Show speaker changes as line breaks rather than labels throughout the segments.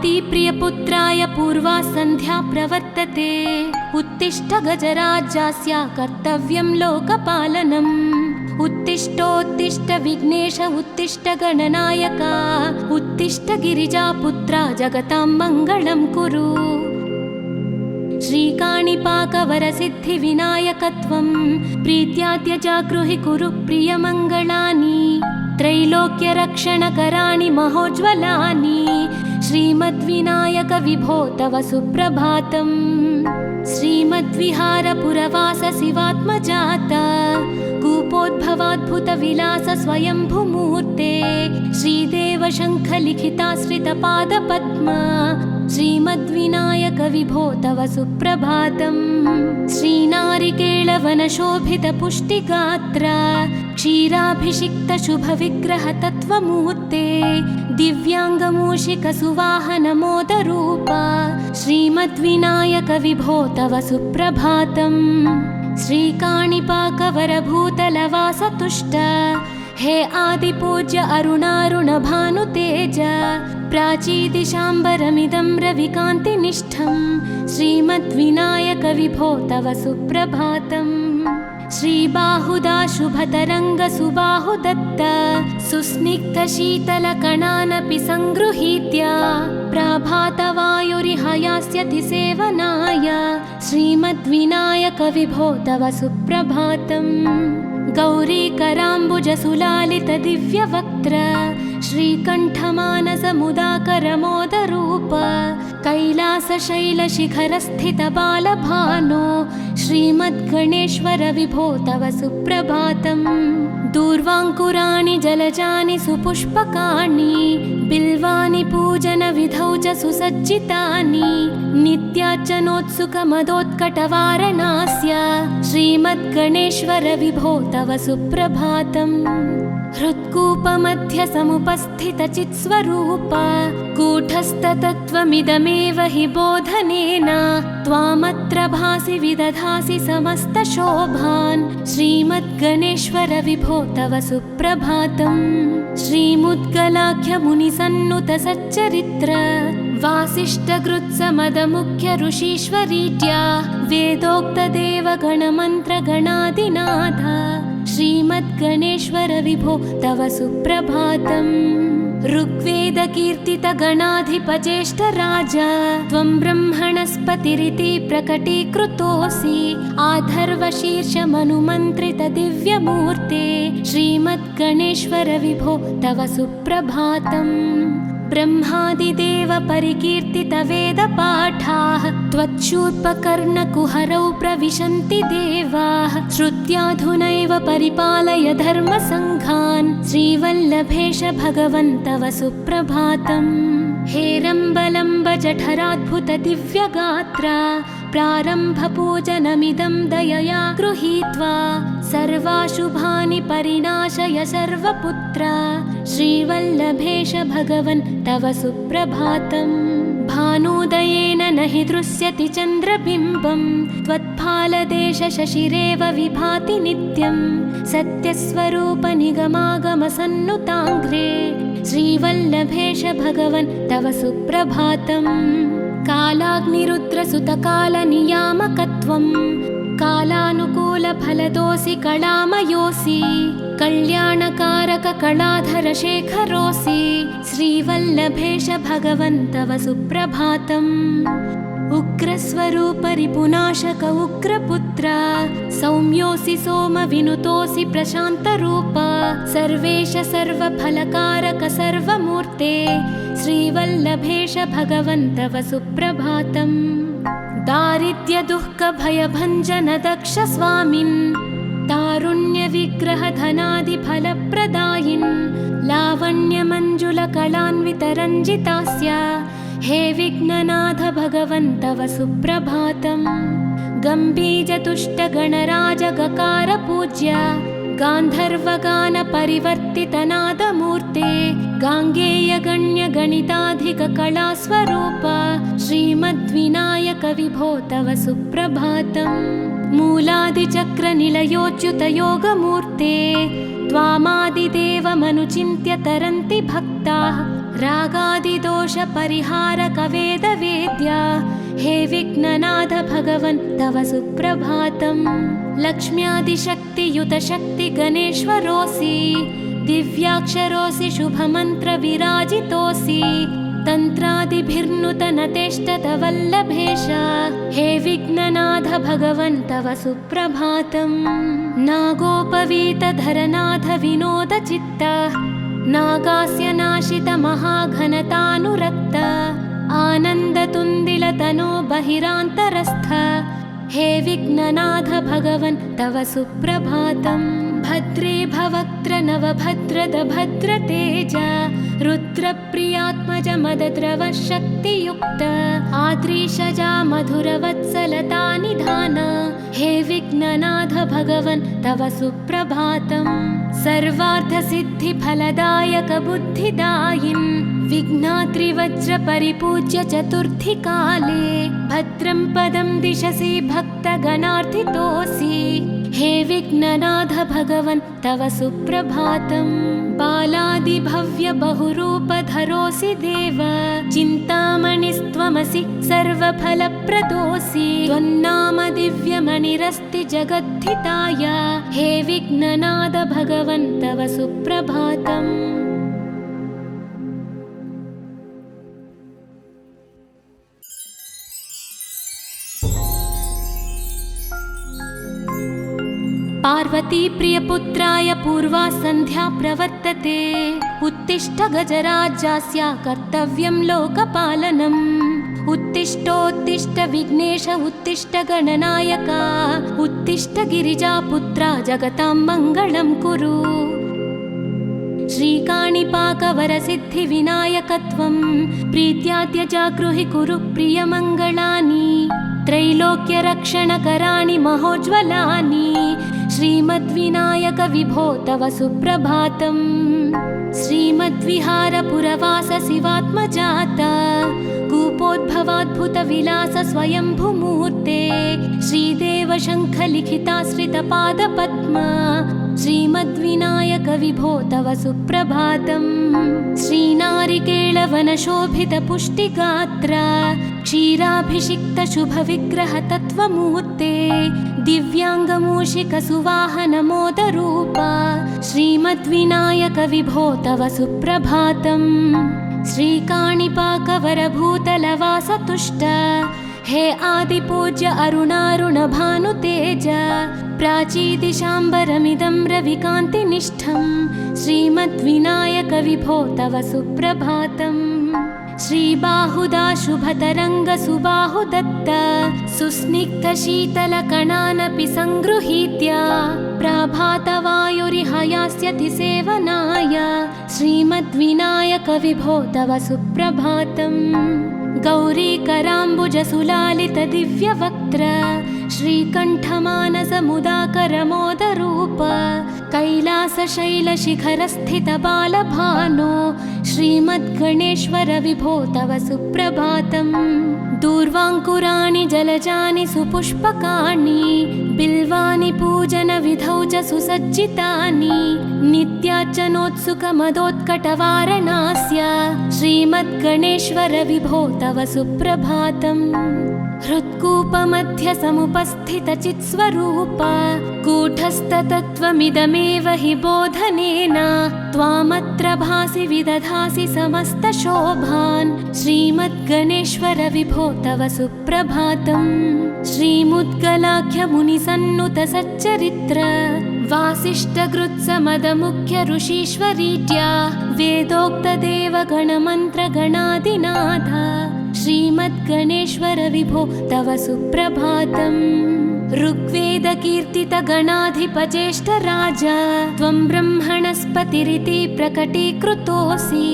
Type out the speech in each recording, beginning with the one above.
कुन्तीप्रियपुत्राय पूर्वा सन्ध्या प्रवर्तते। उत्तिष्ठ गजराज्यास्य कर्तव्यं लोकपालनम्। उत्तिष्ठोत्तिष्ठ विघ्नेश उत्तिष्ठ गणनायक। उत्तिष्ठ गिरिजापुत्रा जगतां मङ्गलं कुरु। श्रीकाणिपाकवरसिद्धिविनायकत्वं प्रीत्याद्य जागृहि कुरु प्रियमङ्गलानि। त्रैलोक्यरक्षणकराणि महोज्ज्वलानि। श्रीमद्विनायक विभो तव सुप्रभातम्। श्रीमद्विहारपुरवास शिवात्मजात कूपोद्भवाद्भुतविलास स्वयंभुमूर्ते। श्रीदेव शङ्खलिखिताश्रितपादपद्म। श्रीमद्विनायक विभो तव सुप्रभातम्। श्रीनारिकेळवनशोभितपुष्टिगात्र क्षीराभिषिक्त शुभविग्रह तत्त्वमूर्ते। दिव्याङ्गमूषिकसुवाहनमोदरूप श्रीमद्विनायक विभो तव सुप्रभातम्। श्रीकाणिपाकवरभूतलवासतुष्ट हे आदिपूज्य अरुणारुणभानुतेज। प्राचीदिशाम्बरमिदं रविकान्तिनिष्ठं श्रीमद्विनायक विभो तव सुप्रभातम्। श्रीबाहुदा शुभतरङ्गसुबाहुदत्त सुस्निग्धशीतलकणानपि सङ्गृहीत्य प्रभातवायुरिहयास्यति सेवनाय श्रीमद्विनायक विभो तव सुप्रभातम्। गौरीकराम्बुजसुलालितदिव्यवक्त्र श्रीकण्ठमानसमुदाकरमोदरूप कैलासशैलशिखरस्थितबालभानो श्रीमद्गणेश्वर विभो तव सुप्रभातम्। दूर्वाङ्कुराणि जलजानि सुपुष्पकाणि बिल्वानि पूजनविधौ च सुसज्जितानि। नित्यार्चनोत्सुकमदोत्कटवारणास्य श्रीमद्गणेश्वर विभो तव सुप्रभातम्। हृत्कूपमध्यसमुपस्थितचित्स्वरूप कूटस्थतत्त्वमिदमेव हि बोधनेन त्वामत्र भासि विदधासि समस्तशोभान् श्रीमद्गणेश्वर विभो तव सुप्रभातम्। श्रीमुद्गलाख्यमुनिसन्नुत सच्चरित्र वासिष्ठकृत्समदमुख्य ऋषीश्वरीत्या वेदोक्तदेवगणमन्त्रगणादिनाथ श्रीमद्गणेश्वर विभो तव सुप्रभातम्। ऋग्वेदकीर्तितगणाधिपज्येष्ठराज त्वं ब्रह्मणस्पतिरिति प्रकटीकृतोऽसि। आधर्वशीर्षमनुमन्त्रितदिव्यमूर्ते श्रीमद्गणेश्वर विभो तव सुप्रभातम्। ब्रह्मादिदेव परिकीर्तितवेदपाठाः त्वच्छूर्पकर्णकुहरौ प्रविशन्ति देवाः। श्रुत्याधुनैव परिपालय धर्मसङ्घान् श्रीवल्लभेश भगवन् तव सुप्रभातम्। हेरम्बलम्ब जठराद्भुत दिव्यगात्र प्रारम्भपूजनमिदं दयया गृहीत्वा सर्वाशुभानि परिणाशय सर्वपुत्र श्रीवल्लभेश भगवन् तव सुप्रभातम्। भानुदयेन न हि दृश्यति चन्द्रबिम्बं त्वत्फालदेश शशिरेव विभाति नित्यं। सत्यस्वरूप निगमागमसन्नुताङ्घ्रे श्रीवल्लभेश भगवन् तव सुप्रभातम्। कालाग्निरुद्रसुतकालनियामकत्वं कालानुकूलफलदोऽसि कलामयोऽसि। कल्याणकारक कलाधर शेखरोऽसि श्रीवल्लभेश भगवन् तव सुप्रभातम्। उग्रस्वरूप रिपुनाशक उग्रपुत्र सौम्योऽसि सोमविनुतोऽसि प्रशान्तरूप। सर्वेश सर्वफलकारक सर्वमूर्ते श्रीवल्लभेश भगवन् तव सुप्रभातम्। दारिद्र्यदुःखभयभञ्जन दक्ष स्वामिन् तारुण्यविग्रहधनादिफलप्रदायिन् लावण्यमञ्जुलकलान्वितरञ्जितास्य हे विघ्ननाथ भगवन् तव सुप्रभातम्। गम्भीजतुष्टगणराजगकार पूज्य गान्धर्वगानपरिवर्तितनादमूर्ते गाङ्गेयगण्यगणिताधिककलास्वरूप श्रीमद्विनायक विभो तव सुप्रभातम्। मूलादिचक्रनिलयोच्युतयोगमूर्ते त्वामादिदेवमनुचिन्त्य तरन्ति भक्ताः रागादिदोषपरिहारकवेदवेद्या हे विघ्ननाथ भगवन् तव सुप्रभातम्। लक्ष्म्यादिशक्तियुतशक्तिगणेश्वरोऽसि दिव्याक्षरोऽसि शुभमन्त्रविराजितोऽसि तन्त्रादिभिर्नुतनतेष्टतवल्लभेश हे विघ्ननाथ भगवन् तव सुप्रभातम्। नागोपवीतधरनाथ विनोदचित्त नागास्य नाशित महाघनतानुरक्त आनन्दतुन्दिलतनो बहिरान्तरस्थ हे विघ्ननाथ भगवन् तव सुप्रभातम्। भद्रे भवक्त्र नवभद्रद भद्रतेज रुद्रप्रियात्मज मदद्रव शक्तियुक्त आद्रीशजा मधुरवत्सलता निधान हे विघ्ननाथ भगवन् तव सुप्रभातम्। सर्वार्थसिद्धिफलदायक बुद्धिदायिन् विघ्नात्रिवज्रपरिपूज्य चतुर्थी काले भद्रं पदं दिशसि भक्तगणार्थितोऽसि हे विघ्ननाथ भगवन् तव सुप्रभातम्। बालादिभव्य बहुरूपधरोऽसि देव चिन्तामणिस्त्वमसि सर्वफलप्रदोऽसि त्वन्नाम दिव्यमणिरस्ति जगद्धिताय हे विघ्ननाथ भगवन् तव सुप्रभातम्। पार्वती प्रियपुत्राय पूर्वा सन्ध्या प्रवर्तते उत्तिष्ठ गजराज्यस्य कर्तव्यं लोकपालनम्। उत्तिष्ठोत्तिष्ठ विघ्नेश उत्तिष्ठ गणनायक उत्तिष्ठ गिरिजापुत्रा जगतां मङ्गलं कुरु। श्रीकाणिपाकवरसिद्धिविनायकत्वं प्रीत्याद्य जागृहि कुरु प्रियमङ्गलानि त्रैलोक्यरक्षणकराणि महोज्ज्वलानि श्रीमद्विनायक विभो तव सुप्रभातम्। श्रीमद्विहारपुरवास शिवात्मजात कूपोद्भवाद्भुतविलास स्वयंभुमूर्ते श्रीदेव शङ्खलिखिताश्रितपादपद्म श्रीमद्विनायक विभो तव सुप्रभातम्। श्रीनारिकेळवनशोभितपुष्टिगात्र क्षीराभिषिक्त शुभविग्रह तत्त्वमूर्ते दिव्याङ्गमूषिकसुवाहनमोदरूप श्रीमद्विनायक विभो तव सुप्रभातम्। श्रीकाणिपाकवरभूतलवासतुष्ट हे आदिपूज्य अरुणारुणभानुतेज प्राचीदिशाम्बरमिदं रविकान्तिनिष्ठं श्रीमद्विनायक विभो तव सुप्रभातम्। श्रीबाहुदा शुभतरङ्गसुबाहुदत्त सुस्निग्धशीतलकणानपि सङ्गृहीत्य प्रभातवायुरिहयास्यति सेवनाय श्रीमद्विनायक विभो तव सुप्रभातम्। गौरीकराम्बुजसुलालित दिव्यवक्त्र श्रीकण्ठमानसमुदाकरमोदरूप कैलासशैलशिखरस्थितबालभानो श्रीमद्गणेश्वर विभो तव सुप्रभातम्। दूर्वाङ्कुराणि जलजानि सुपुष्पकाणि बिल्वानि पूजनविधौ च सुसज्जितानि नित्यार्चनोत्सुकमदोत्कटवारणास्य श्रीमद्गणेश्वर विभो तव सुप्रभातम्। हृत्कूपमध्य समुपस्थितचित्स्वरूप कूटस्थतत्त्वमिदमेव हि बोधनेन त्वामत्र भासि विदधासि समस्तशोभान् श्रीमद्गणेश्वर विभो तव सुप्रभातम्। श्रीमुद्गलाख्यमुनिसन्नुत सच्चरित्र वासिष्ठगृत्समदमुख्य ऋषीश्वरीत्या वेदोक्तदेवगणमन्त्रगणादिनाथ श्रीमद्गणेश्वर विभो तव सुप्रभातम्। ऋग्वेदकीर्तितगणाधिपज्येष्ठराज त्वं ब्रह्मणस्पतिरिति प्रकटीकृतोऽसि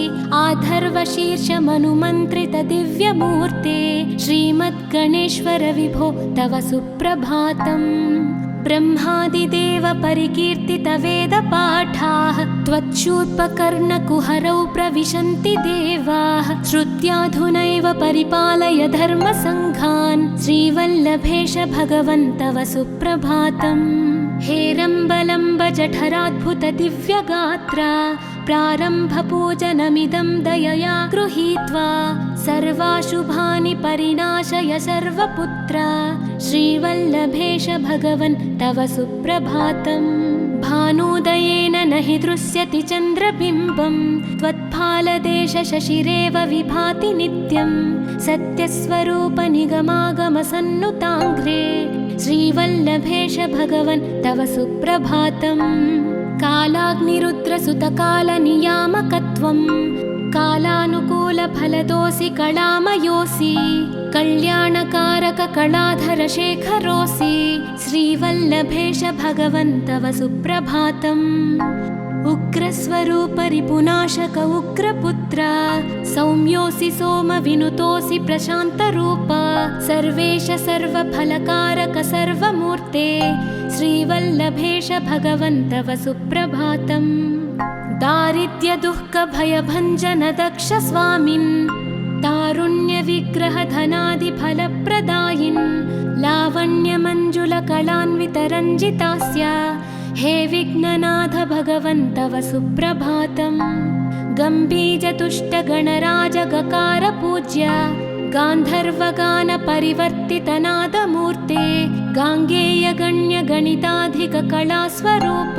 आधर्वशीर्षमनुमन्त्रित दिव्यमूर्ते श्रीमद्गणेश्वर विभो तव सुप्रभातम्। ब्रह्मादिदेव परिकीर्तित वेदपाठाः त्वच्छूर्पकर्णकुहरौ प्रविशन्ति देवाः श्रुत्याधुनैव परिपालय धर्मसङ्घान् श्रीवल्लभेश भगवन् तव सुप्रभातम्। हेरम्बलम्ब जठराद्भुत दिव्यगात्र प्रारम्भपूजनमिदं दयया गृहीत्वा सर्वाशुभानि परिणाशय सर्वपुत्र श्रीवल्लभेश भगवन् तव सुप्रभातम् भानुदयेन न हि दृश्यति चन्द्रबिम्बं त्वत्फालदेशशशिरेव विभाति नित्यं सत्यस्वरूपनिगमागमसन्नुताङ्घ्रे श्रीवल्लभेश भगवन् तव सुप्रभातम् कालाग्निरुद्रसुतकालनियामकत्वं कालानुकूलफलदोऽसि कलामयोऽसि कल्याणकारककलाधरशेखरोऽसि श्रीवल्लभेश भगवन् तव सुप्रभातम् उग्रस्वरूपरिपुनाशक उग्रपुत्र सौम्योऽसि सोमविनुतोऽसि प्रशान्तरूप सर्वेश सर्वफलकारक सर्वमूर्ते श्रीवल्लभेश भगवन् तव सुप्रभातम् दारिद्र्यदुःखभयभञ्जन दक्ष स्वामिन् तारुण्यविग्रहधनादिफलप्रदायिन् लावण्यमञ्जुलकलान्वितरञ्जितास्य हे विघ्ननाथ भगवन् तव सुप्रभातम् गम्भीजतुष्टगणराजगकार पूज्य गान्धर्वगानपरिवर्तितनादमूर्ते गाङ्गेयगण्यगणिताधिककलास्वरूप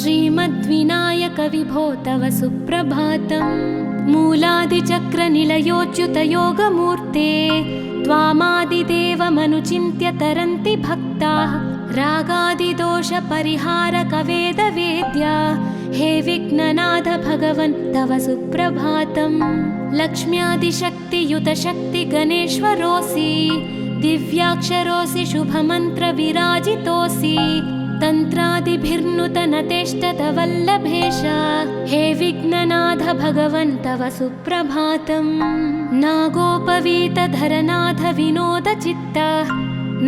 श्रीमद्विनायक विभो तव सुप्रभातम् मूलादिचक्रनिलयोच्युतयोगमूर्ते त्वामादिदेवमनुचिन्त्य तरन्ति भक्ताः रागादिदोषपरिहारकवेदवेद्य हे विघ्ननाथ भगवन् तव सुप्रभातम् लक्ष्म्यादिशक्तियुतशक्तिगणेश्वरोऽसि दिव्याक्षरोऽसि शुभमन्त्रविराजितोऽसि तन्त्रादिभिर्नुतनतेष्टतवल्लभेश हे विघ्ननाथ भगवन् तव सुप्रभातम् नागोपवीतधरनाथ विनोदचित्त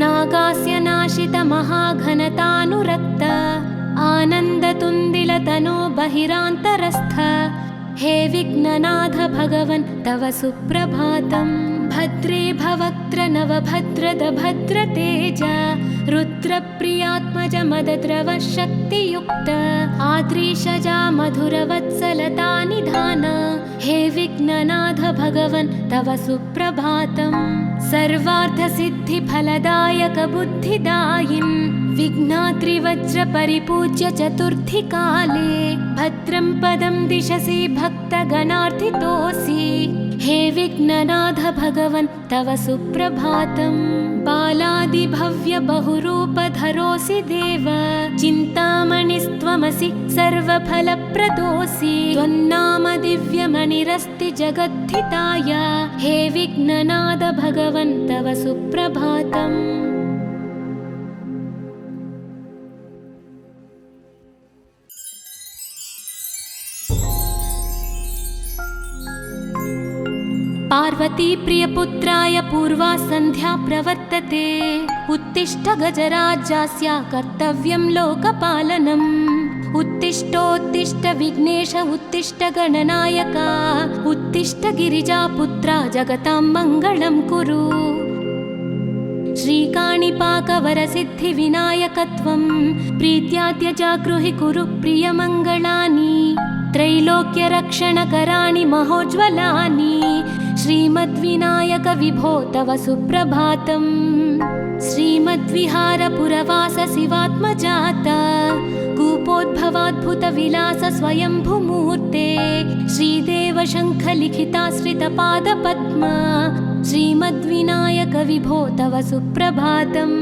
नागास्य नाशित महाघनतानुरक्त आनन्दतुन्दिलतनो बहिरान्तरस्थ हे विघ्ननाथ भगवन् तव सुप्रभातम् भद्रे भवक्त्र नवभद्रद भद्रतेज रुद्रप्रियात्मज मदद्रव शक्तियुक्त आद्रीशजा मधुरवत्सलता निधान हे विघ्ननाथ भगवन् तव सुप्रभातम् सर्वार्थसिद्धिफलदायक बुद्धिदायिन् विघ्नाद्रिवज्रपरिपूज्य चतुर्थीकाले भद्रं पदं दिशसि भक्तगणार्थितोऽसि हे विघ्ननाथ भगवन् तव सुप्रभातम् बालादिभव्य बहुरूपधरोऽसि देव चिन्तामणिस्त्वमसि सर्वफलप्रदोऽसि त्वन्नाम दिव्यमणिरस्ति जगद्धिताय हे विघ्ननाथ भगवन् तव सुप्रभातम् पार्वती प्रियपुत्राय पूर्वा सन्ध्या प्रवर्तते उत्तिष्ठ गजराज्यास्य कर्तव्यं लोकपालनम् उत्तिष्ठोत्तिष्ठ विघ्नेश उत्तिष्ठ गणनायक उत्तिष्ठ गिरिजापुत्रा जगतां मङ्गलं कुरु श्रीकाणिपाकवरसिद्धिविनायकत्वं प्रीत्याद्य जागृहि कुरु प्रियमङ्गलानि त्रैलोक्यरक्षणकराणि महोज्ज्वलानि श्रीमद्विनायक विभो तव सुप्रभातम् श्रीमद्विहारपुरवास शिवात्मजात कूपोद्भवाद्भुतविलास स्वयंभुमूर्ते श्रीदेव शङ्खलिखिताश्रितपादपद्मा श्रीमद्विनायक विभो तव सुप्रभातम्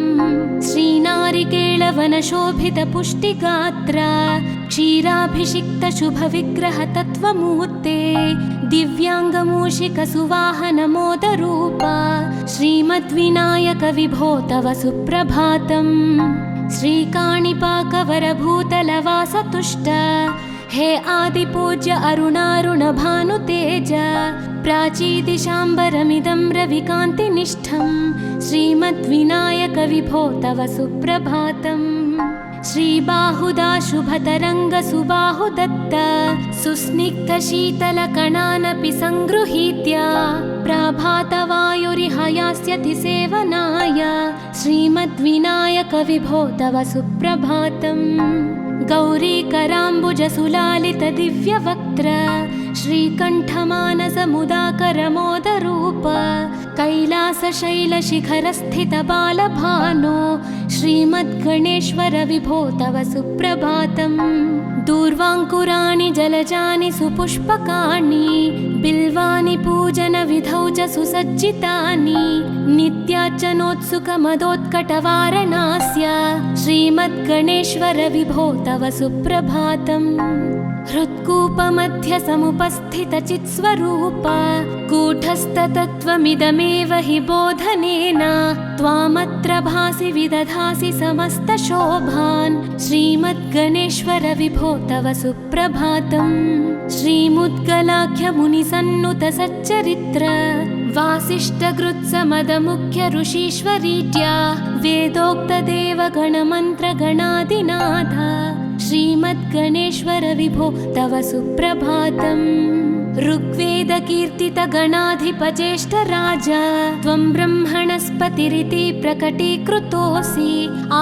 श्रीनारिकेळवनशोभितपुष्टिगात्र क्षीराभिषिक्तशुभविग्रहतत्त्वमूर्ते दिव्याङ्गमूषिकसुवाहनमोदरूप श्रीमद्विनायक विभो तव सुप्रभातम् श्रीकाणिपाकवरभूतलवासतुष्ट हे आदिपूज्य अरुणारुणभानुतेज प्राचीदिशाम्बरमिदं रविकान्तिनिष्ठं श्रीमद्विनायक विभो तव सुप्रभातम् श्रीबाहुदा शुभतरङ्गसुबाहुदत्त सुस्निग्धशीतलकणानपि सङ्गृहीत्य प्रभातवायुरिह यास्यति सेवनाय श्रीमद्विनायकविभो तव सुप्रभातम्। गौरीकराम्बुजसुलालितदिव्यवक्त्र श्रीकण्ठमानसमुदाकरमोदरूप कैलासशैलशिखरस्थितबालभानो श्रीमद्गणेश्वर विभो तव सुप्रभातम्। दूर्वाङ्कुराणि जलजानि सुपुष्पकाणि बिल्वानि पूजनविधौ च सुसज्जितानि नित्यार्चनोत्सुकमदोत्कटवारणास्य श्रीमद्गणेश्वर विभो तव सुप्रभातम्। हृत्कूपमध्यसमुपस्थितचित्स्वरूप कूटस्थतत्त्वमिदमेव हि बोधनेन त्वामत्र भासि विदधासि समस्तशोभान् श्रीमद्गणेश्वर विभो तव सुप्रभातम्। श्रीमुद्गलाख्यमुनिसन्नुतसच्चरित्र वासिष्ठकृत्समदमुख्य ऋषीश्वरीत्या वेदोक्तदेवगणमन्त्रगणादिनाथ श्रीमद्गणेश्वर विभो तव सुप्रभातम्। ऋग्वेदकीर्तितगणाधिपज्येष्ठराज त्वं ब्रह्मणस्पतिरिति प्रकटीकृतोऽसि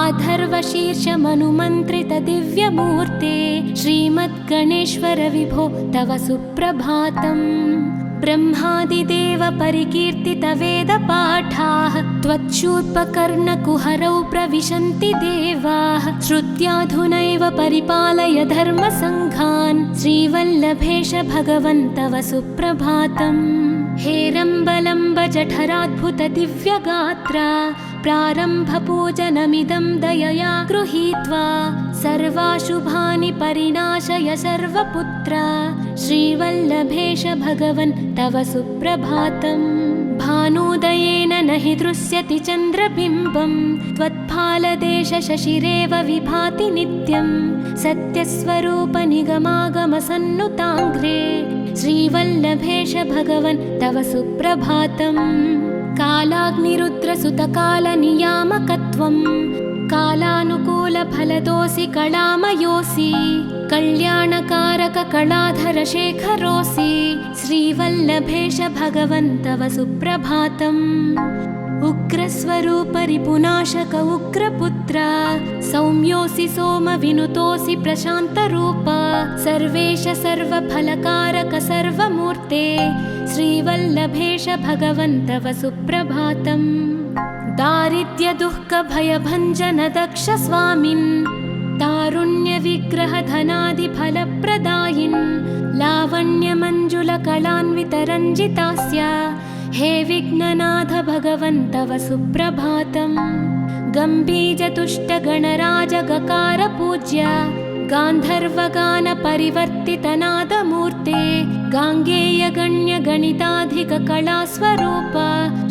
आधर्वशीर्षमनुमन्त्रितदिव्यमूर्ते श्रीमद्गणेश्वर विभो तव सुप्रभातम्। ब्रह्मादिदेव परिकीर्तितवेदपाठाः त्वच्छूर्पकर्णकुहरौ प्रविशन्ति देवाः श्रुत्याधुनैव परिपालय धर्मसङ्घान् श्रीवल्लभेश भगवन् तव सुप्रभातम्। हेरम्बलम्बजठराद्भुतदिव्यगात्र प्रारम्भपूजनमिदं दयया गृहीत्वा सर्वाशुभानि परिणाशय सर्वपुत्र श्रीवल्लभेश भगवन् तव सुप्रभातम्। भानुदयेन न हि दृश्यति चन्द्रबिम्बं त्वत्फालदेशशशिरेव विभाति नित्यं सत्यस्वरूपनिगमागमसन्नुताङ्घ्रे श्रीवल्लभेश भगवन् तव सुप्रभातम्। कालाग्निरुद्रसुतकालनियामकत्वं कालानुकूलफलदोऽसि कलामयोऽसि कल्याणकारककलाधरशेखरोऽसि श्रीवल्लभेश भगवन् तव सुप्रभातम्। उग्रस्वरूपरिपुनाशक उग्रपुत्र सौम्योऽसि सोमविनुतोऽसि प्रशान्तरूप सर्वेश सर्वफलकारक सर्वमूर्ते श्रीवल्लभेश भगवन् तव सुप्रभातम्। दारिद्र्यदुःखभयभञ्जन दक्ष स्वामिन् तारुण्यविग्रहधनादिफलप्रदायिन् लावण्यमञ्जुलकलान्वितरञ्जितास्य हे विघ्ननाथ भगवन् तव सुप्रभातम्। गम्भीजतुष्टगणराजगकार गान्धर्वगानपरिवर्तितनादमूर्ते गाङ्गेयगण्यगणिताधिककलास्वरूप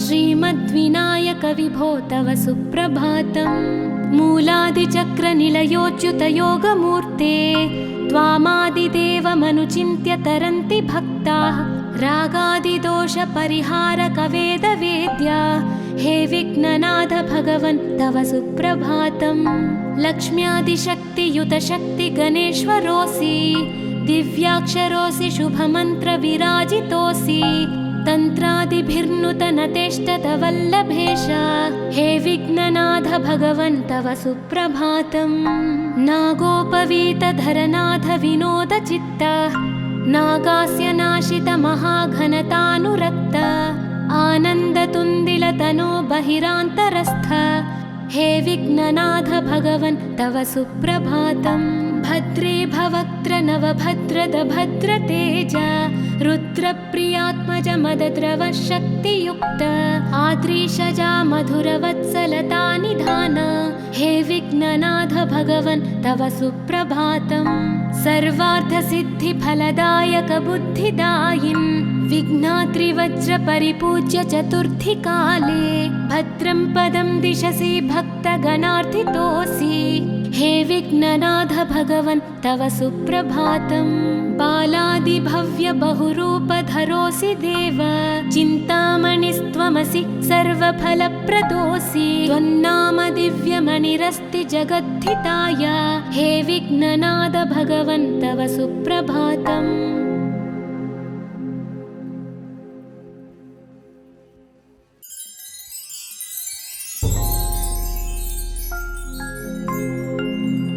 श्रीमद्विनायक विभो तव सुप्रभातम्। मूलादिचक्रनिलयोच्युतयोगमूर्ते त्वामादिदेवमनुचिन्त्य तरन्ति भक्ताः रागादिदोषपरिहारकवेदवेद्या हे विघ्ननाथ भगवन् तव सुप्रभातम्। लक्ष्म्यादिशक्तियुतशक्तिगणेश्वरोऽसि दिव्याक्षरोऽसि शुभमन्त्रविराजितोऽसि तन्त्रादिभिर्नुतनतेष्टतवल्लभेश हे विघ्ननाथ भगवन् तव सुप्रभातम्। नागोपवीतधरनाथ विनोदचित्त नागास्य नाशित महाघनतानुरक्त आनन्दतुन्दिलतनो बहिरान्तरस्थ हे विघ्ननाथ भगवन् तव सुप्रभातम्। भद्रे भवक्त्र नवभद्रद भद्रतेज रुद्रप्रियात्मज मदद्रव शक्तियुक्त आद्रीशजा मधुरवत्सलता निधान हे विघ्ननाथ भगवन् तव सुप्रभातम्। सर्वार्थसिद्धिफलदायक बुद्धिदायिन् विघ्नाद्रिवज्रपरिपूज्य चतुर्थी काले भद्रं पदं दिशसि भक्तगणार्थितोऽसि हे विघ्ननाथ भगवन् तव सुप्रभातम्। बालादिभव्य बहुरूपधरोऽसि देव, चिन्तामणिस्त्वमसि सर्वफलप्रदोऽसि। त्वन्नाम दिव्यमणिरस्ति जगद्धिताय, हे विघ्ननाथ भगवन् तव सुप्रभातम्।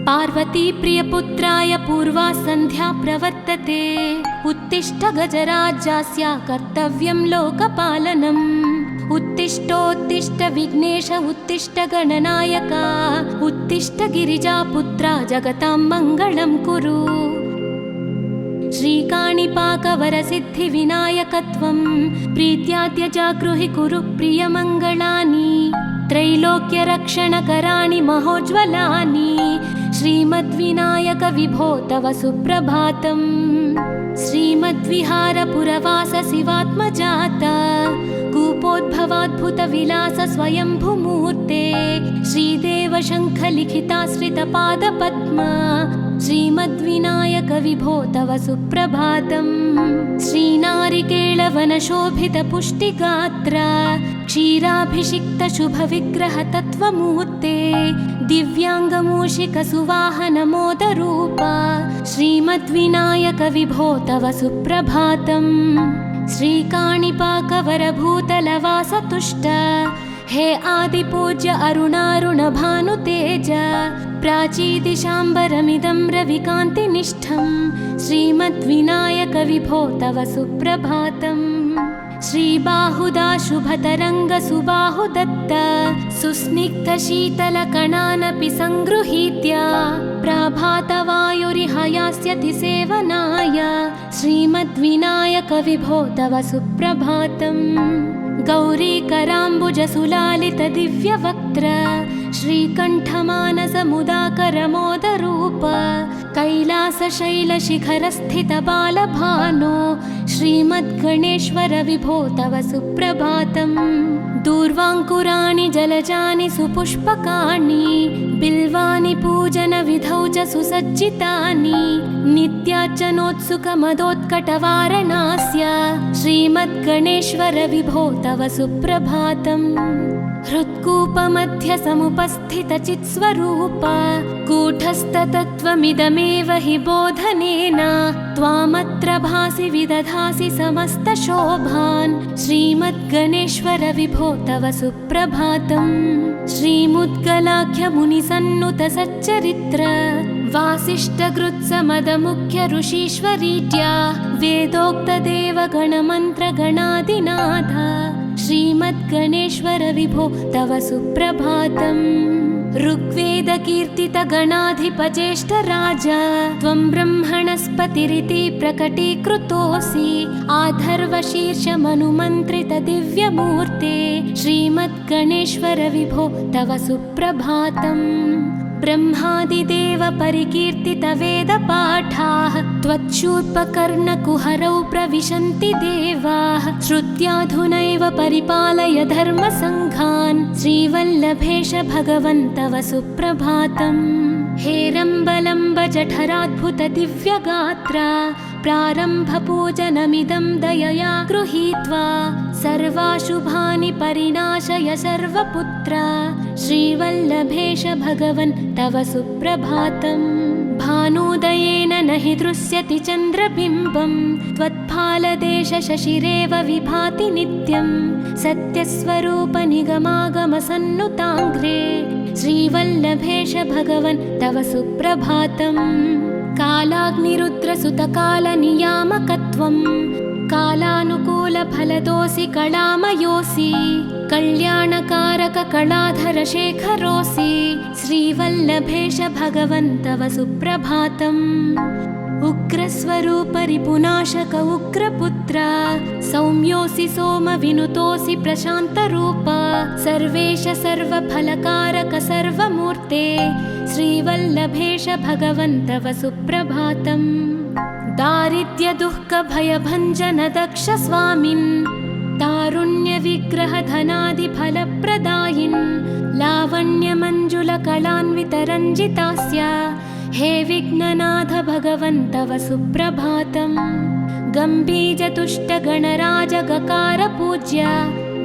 पार्वती प्रियपुत्राय पूर्वा सन्ध्या प्रवर्तते, उत्तिष्ठ गजराज्यास्य कर्तव्यं लोकपालनम्। उत्तिष्ठोत्तिष्ठ विघ्नेश उत्तिष्ठ गणनायका, उत्तिष्ठ गिरिजापुत्रा जगतां मङ्गलं कुरु। श्रीकाणिपाकवरसिद्धिविनायकत्वं प्रीत्याद्य जागृहि कुरु प्रियमङ्गलानि। त्रैलोक्यरक्षणकराणि महोज्ज्वलानि, श्रीमद्विनायक विभो तव सुप्रभातम्। श्रीमद्विहारपुरवास शिवात्मजाता, कूपोद्भवाद्भुतविलास स्वयंभुमूर्ते। श्रीदेव शङ्खलिखिताश्रितपादपद्मा, श्रीमद्विनायक विभो तव सुप्रभातम्। श्रीनारिकेळवनशोभितपुष्टिगात्रा, क्षीराभिषिक्तशुभविग्रहतत्त्वमूर्ते। दिव्याङ्गमूषिकसुवाहनमोदरूपा, श्रीमद्विनायक विभो तव सुप्रभातम्। श्रीकाणिपाकवरभूतलवासतुष्ट, हे आदिपूज्य अरुणारुणभानुतेज। प्राचीदिशाम्बरमिदं रविकान्तिनिष्ठं, श्रीमद्विनायक विभो तव सुप्रभातम्। श्रीबाहुदा शुभतरङ्गसुबाहुदत्त, सुस्निग्धशीतलकणानपि सङ्गृहीत्य। प्राभातवायुरिह यास्यति सेवनाय, श्रीमद्विनायक विभो तव सुप्रभातम्। गौरीकराम्बुजसुलालितदिव्यवक्त्र, श्रीकण्ठमानसमुदाकरमोदरूप। कैलासशैलशिखरस्थितबालभानो, श्रीमद्गणेश्वर विभो तव सुप्रभातम्। दूर्वाङ्कुराणि जलजानि सुपुष्पकाणि, बिल्वानि पूजनविधौ च सुसज्जितानि। नित्यार्चनोत्सुकमदोत्कटवारणास्य, श्रीमद्गणेश्वर विभो तव सुप्रभातम्। हृत्कूपमध्यसमुपस्थितचित्स्वरूप, कूटस्थतत्त्वमिदमेव हि बोधनेन। त्वामत्र भासि विदधासि समस्तशोभान्, श्रीमद्गणेश्वर विभो तव सुप्रभातम्। श्रीमुद्गलाख्यमुनिसन्नुतसच्चरित्र, वासिष्ठकृत्समदमुख्य ऋषीश्वरीट्या। वेदोक्तदेवगणमन्त्रगणादिनाथ, श्रीमद्गणेश्वर विभो तव सुप्रभातम्। ऋग्वेदकीर्तितगणाधिपज्येष्ठराज, त्वं ब्रह्मणस्पतिरिति प्रकटीकृतोऽसि। आधर्वशीर्षमनुमन्त्रितदिव्यमूर्ते, श्रीमद्गणेश्वर विभो तव सुप्रभातम्। ब्रह्मादिदेव परिकीर्तितवेदपाठाः, त्वच्छूर्पकर्णकुहरौ प्रविशन्ति देवाः। श्रुत्याधुनैव परिपालय धर्मसङ्घान्, श्रीवल्लभेश भगवन् तव सुप्रभातम्। हेरम्बलम्ब जठराद्भुतदिव्यगात्रा, प्रारम्भपूजनमिदं दयया गृहीत्वा। सर्वाशुभानि परिनाशय सर्वपुत्रा, श्रीवल्लभेश भगवन् तव सुप्रभातम्। भानुदयेन न हि दृश्यति चन्द्रबिम्बं, त्वत्फालदेशशशिरेव विभाति नित्यं। सत्यस्वरूपनिगमागमसन्नुताङ्घ्रे, श्रीवल्लभेश भगवन् तव सुप्रभातम्। कालाग्निरुद्रसुतकालनियामकत्वं, कालानुकूलफलदोऽसि कलामयोऽसि। कल्याणकारककलाधरशेखरोऽसि, श्रीवल्लभेश भगवन् तव सुप्रभातम्। उग्रस्वरूपरिपुनाशक उग्रपुत्र, सौम्योऽसि सोमविनुतोऽसि प्रशान्तरूप। सर्वेश सर्वफलकारक सर्वमूर्ते, श्रीवल्लभेश भगवन् तव सुप्रभातम्। दारिद्र्यदुःखभयभञ्जन दक्ष स्वामिन्, तारुण्यविग्रह धनादिफलप्रदायिन्। लाभ लावण्यमञ्जुलकलान्वितरञ्जितास्य हे विघ्ननाथ भगवन् तव सुप्रभातम्। गम्भीरतुष्टगणराजगकार पूज्य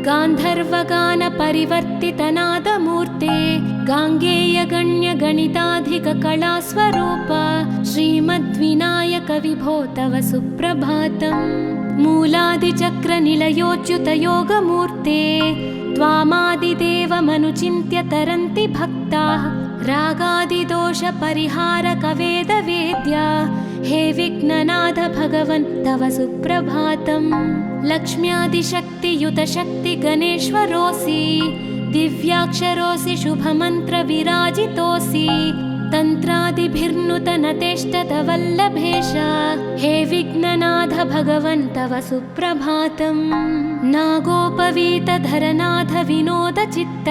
गान्धर्वगानपरिवर्तितनादमूर्ते गाङ्गेयगण्यगणिताधिककलास्वरूप श्रीमद्विनायक विभो तव सुप्रभातम्। मूलादिचक्रनिलयोच्युतयोगमूर्ते त्वामादिदेवमनुचिन्त्य तरन्ति भक्ताः रागादिदोषपरिहारकवेदवेद्या हे विघ्ननाथ भगवन् तव सुप्रभातम्। लक्ष्म्यादिशक्तियुतशक्तिगणेश्वरोऽसि दिव्याक्षरोऽसि शुभमन्त्रविराजितोऽसि तन्त्रादिभिर्नुतनतेष्टतवल्लभेश हे विघ्ननाथ भगवन् तव सुप्रभातम्। नागोपवीतधरनाथ विनोदचित्त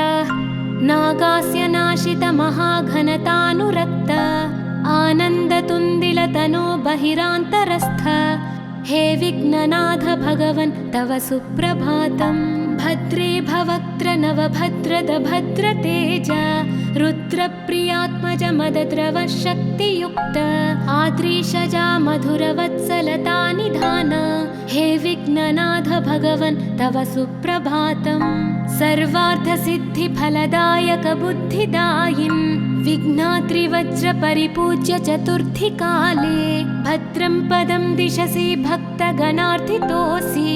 नागास्य नाशित महाघनतानुरक्त आनन्दतुन्दिलतनो बहिरान्तरस्थ हे विघ्ननाथ भगवन् तव सुप्रभातम्। भद्रे भवक्त्र नवभद्रद भद्रतेज रुद्रप्रियात्मज मदद्रव शक्तियुक्त आद्रीशजा मधुरवत्सलता निधान हे विघ्ननाथ भगवन् तव सुप्रभातम्। सर्वार्थसिद्धिफलदायक बुद्धिदायिन् विघ्नात्रिवज्रपरिपूज्य चतुर्थीकाले भद्रं पदं दिशसि भक्तगणार्थितोऽसि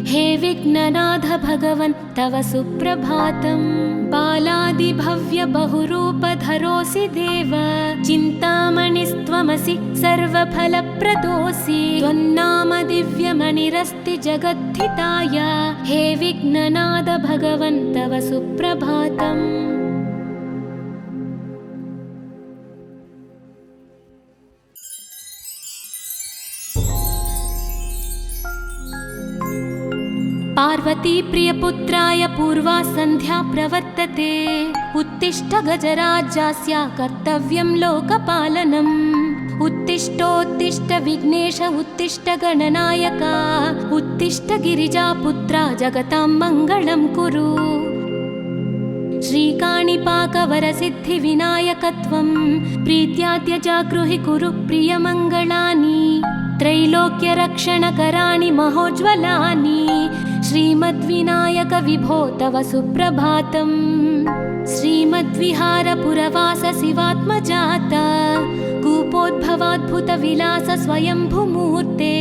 हे विघ्ननाथ भगवन् तव सुप्रभातम्। बालादिभव्य बहुरूपधरोऽसि देव चिन्तामणिस्त्वमसि सर्वफलप्रदोऽसि त्वन्नाम दिव्यमणिरस्ति जगद्धिताय हे विघ्ननाथ भगवन् तव सुप्रभातम्। पार्वती प्रियपुत्राय पूर्वा सन्ध्या प्रवर्तते उत्तिष्ठ गजराज्यस्य कर्तव्यं लोकपालनम्। उत्तिष्ठोत्तिष्ठ विघ्नेश उत्तिष्ठ गणनायक उत्तिष्ठ गिरिजापुत्रा जगतां मङ्गलं कुरु। श्रीकाणिपाकवरसिद्धिविनायकत्वं प्रीत्याद्य जागृहि कुरु प्रियमङ्गलानि त्रैलोक्यरक्षणकराणि महोज्ज्वलानि श्रीमद्विनायक विभो तव सुप्रभातम्। श्रीमद्विहारपुरवास शिवात्मजात कूपोद्भवाद्भुतविलास स्वयंभुमूर्ते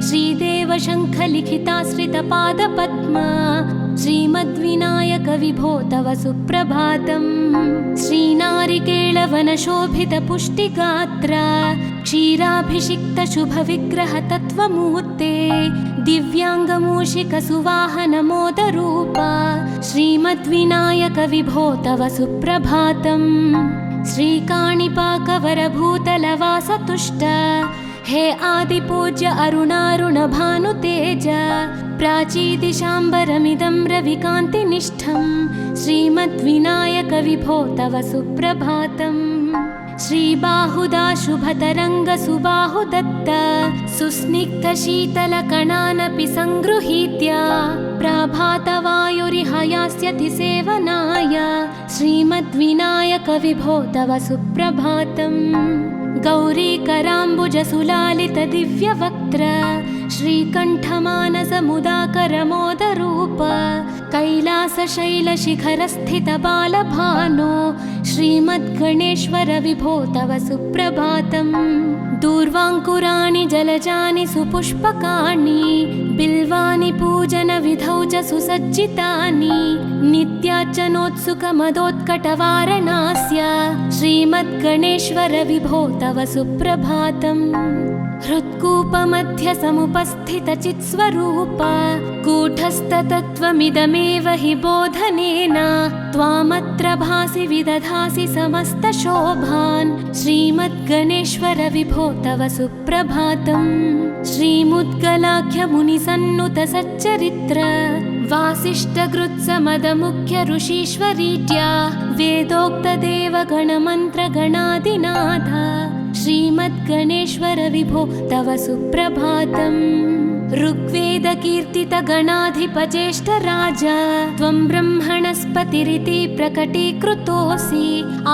श्रीदेव शङ्खलिखिताश्रितपादपद्म श्रीमद्विनायक विभो तव सुप्रभातम्। श्रीनारिकेळवनशोभितपुष्टिगात्र क्षीराभिषिक्तशुभविग्रहतत्त्वमूर्ते दिव्याङ्गमूषिकसुवाहनमोदरूप श्रीमद्विनायक विभो तव सुप्रभातम्। श्रीकाणिपाकवरभूतलवासतुष्ट हे आदिपूज्य अरुणारुणभानुतेज प्राचीदिशाम्बरमिदं रविकान्तिनिष्ठं श्रीमद्विनायक विभो तव सुप्रभातम्। श्रीबाहुदा शुभतरङ्गसुबाहुदत्त सुस्निग्धशीतलकणानपि सङ्गृहीत्य प्राभातवायुरिहयास्यति सेवनाय श्रीमद्विनायक विभो तव सुप्रभातम्। गौरीकराम्बुजसुलालितदिव्यवक्त्र श्रीकण्ठमानसमुदाकरमोदरूप कैलासशैलशिखरस्थितबालभानो श्रीमद्गणेश्वर विभो तव सुप्रभातम्। दूर्वाङ्कुराणि जलजानि सुपुष्पकाणि बिल्वानि पूजनविधौ च सुसज्जितानि नित्यार्चनोत्सुकमदोत्कटवारणास्य श्रीमद्गणेश्वर विभो तव सुप्रभातम्। हृत्कूपमध्यसमुपस्थितचित्स्वरूप कूटस्थतत्त्वमिदमेव हि बोधनेन त्वामत्र भासि विदधासि समस्तशोभान् श्रीमद्गणेश्वर विभो तव सुप्रभातम्। श्रीमुद्गलाख्यमुनिसन्नुतसच्चरित्र वासिष्ठकृत्समदमुख्य ऋषीश्वरीट्या वेदोक्तदेवगणमन्त्रगणादिनाथ श्रीमद्गणेश्वर विभो तव सुप्रभातम्। ऋग्वेदकीर्तितगणाधिपज्येष्ठराज त्वं ब्रह्मणस्पतिरिति प्रकटीकृतोऽसि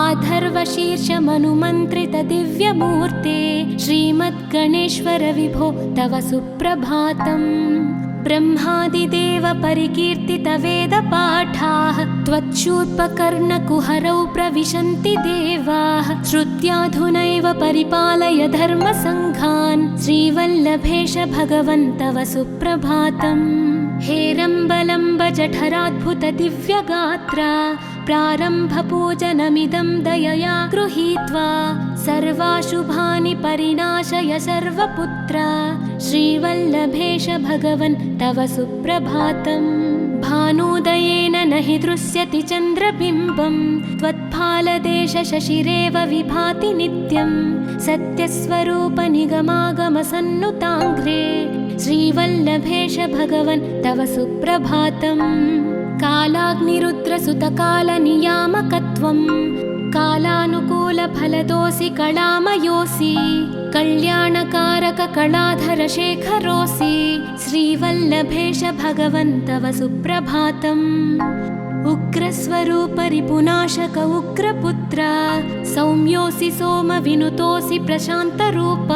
आधर्वशीर्षमनुमन्त्रितदिव्यमूर्ते श्रीमद्गणेश्वर विभो तव सुप्रभातम् ब्रह्मादिदेव परिकीर्तितवेदपाठाः त्वच्छूर्पकर्णकुहरौ प्रविशन्ति देवाः श्रुत्याधुनैव परिपालय धर्मसङ्घान् श्रीवल्लभेश भगवन् तव सुप्रभातम् हेरम्बलम्ब जठराद्भुत दिव्यगात्रा प्रारम्भपूजनमिदं दयया गृहीत्वा सर्वाशुभानि परिणाशय सर्वपुत्रा श्रीवल्लभेश भगवन् तव सुप्रभातम् भानुदयेन न हि दृश्यति चन्द्रबिम्बं त्वत्फालदेश शशिरेव विभाति नित्यं सत्यस्वरूप निगमागमसन्नुताङ्घ्रे श्रीवल्लभेश भगवन् तव सुप्रभातम् कालाग्निरुद्रसुतकालनियामकत्वं कालानुकूलफलदोऽसि कलामयोऽसि कल्याणकारक कलाधरशेखरोऽसि श्रीवल्लभेश भगवन् तव सुप्रभातम् उग्रस्वरूपरिपुनाशक उग्रपुत्र सौम्योऽसि सोमविनुतोऽसि प्रशान्तरूप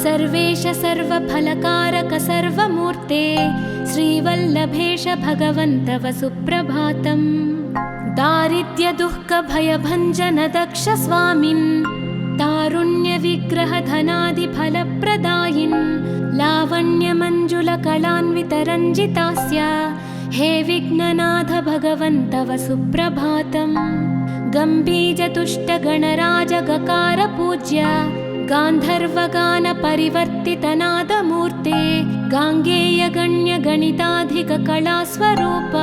सर्वेश सर्वफलकारक सर्वमूर्ते श्रीवल्लभेश भगवन् तव सुप्रभातम् दारिद्र्यदुःखभयभञ्जन दक्ष स्वामिन् तारुण्यविग्रहधनादिफलप्रदायिन् लावण्यमञ्जुलकलान्वितरञ्जितास्य हे विघ्ननाथ भगवन् तव सुप्रभातम् गम्भीजतुष्टगणराजगकार पूज्य गान्धर्वगानपरिवर्तितनादमूर्ते गाङ्गेयगण्यगणिताधिककलास्वरूप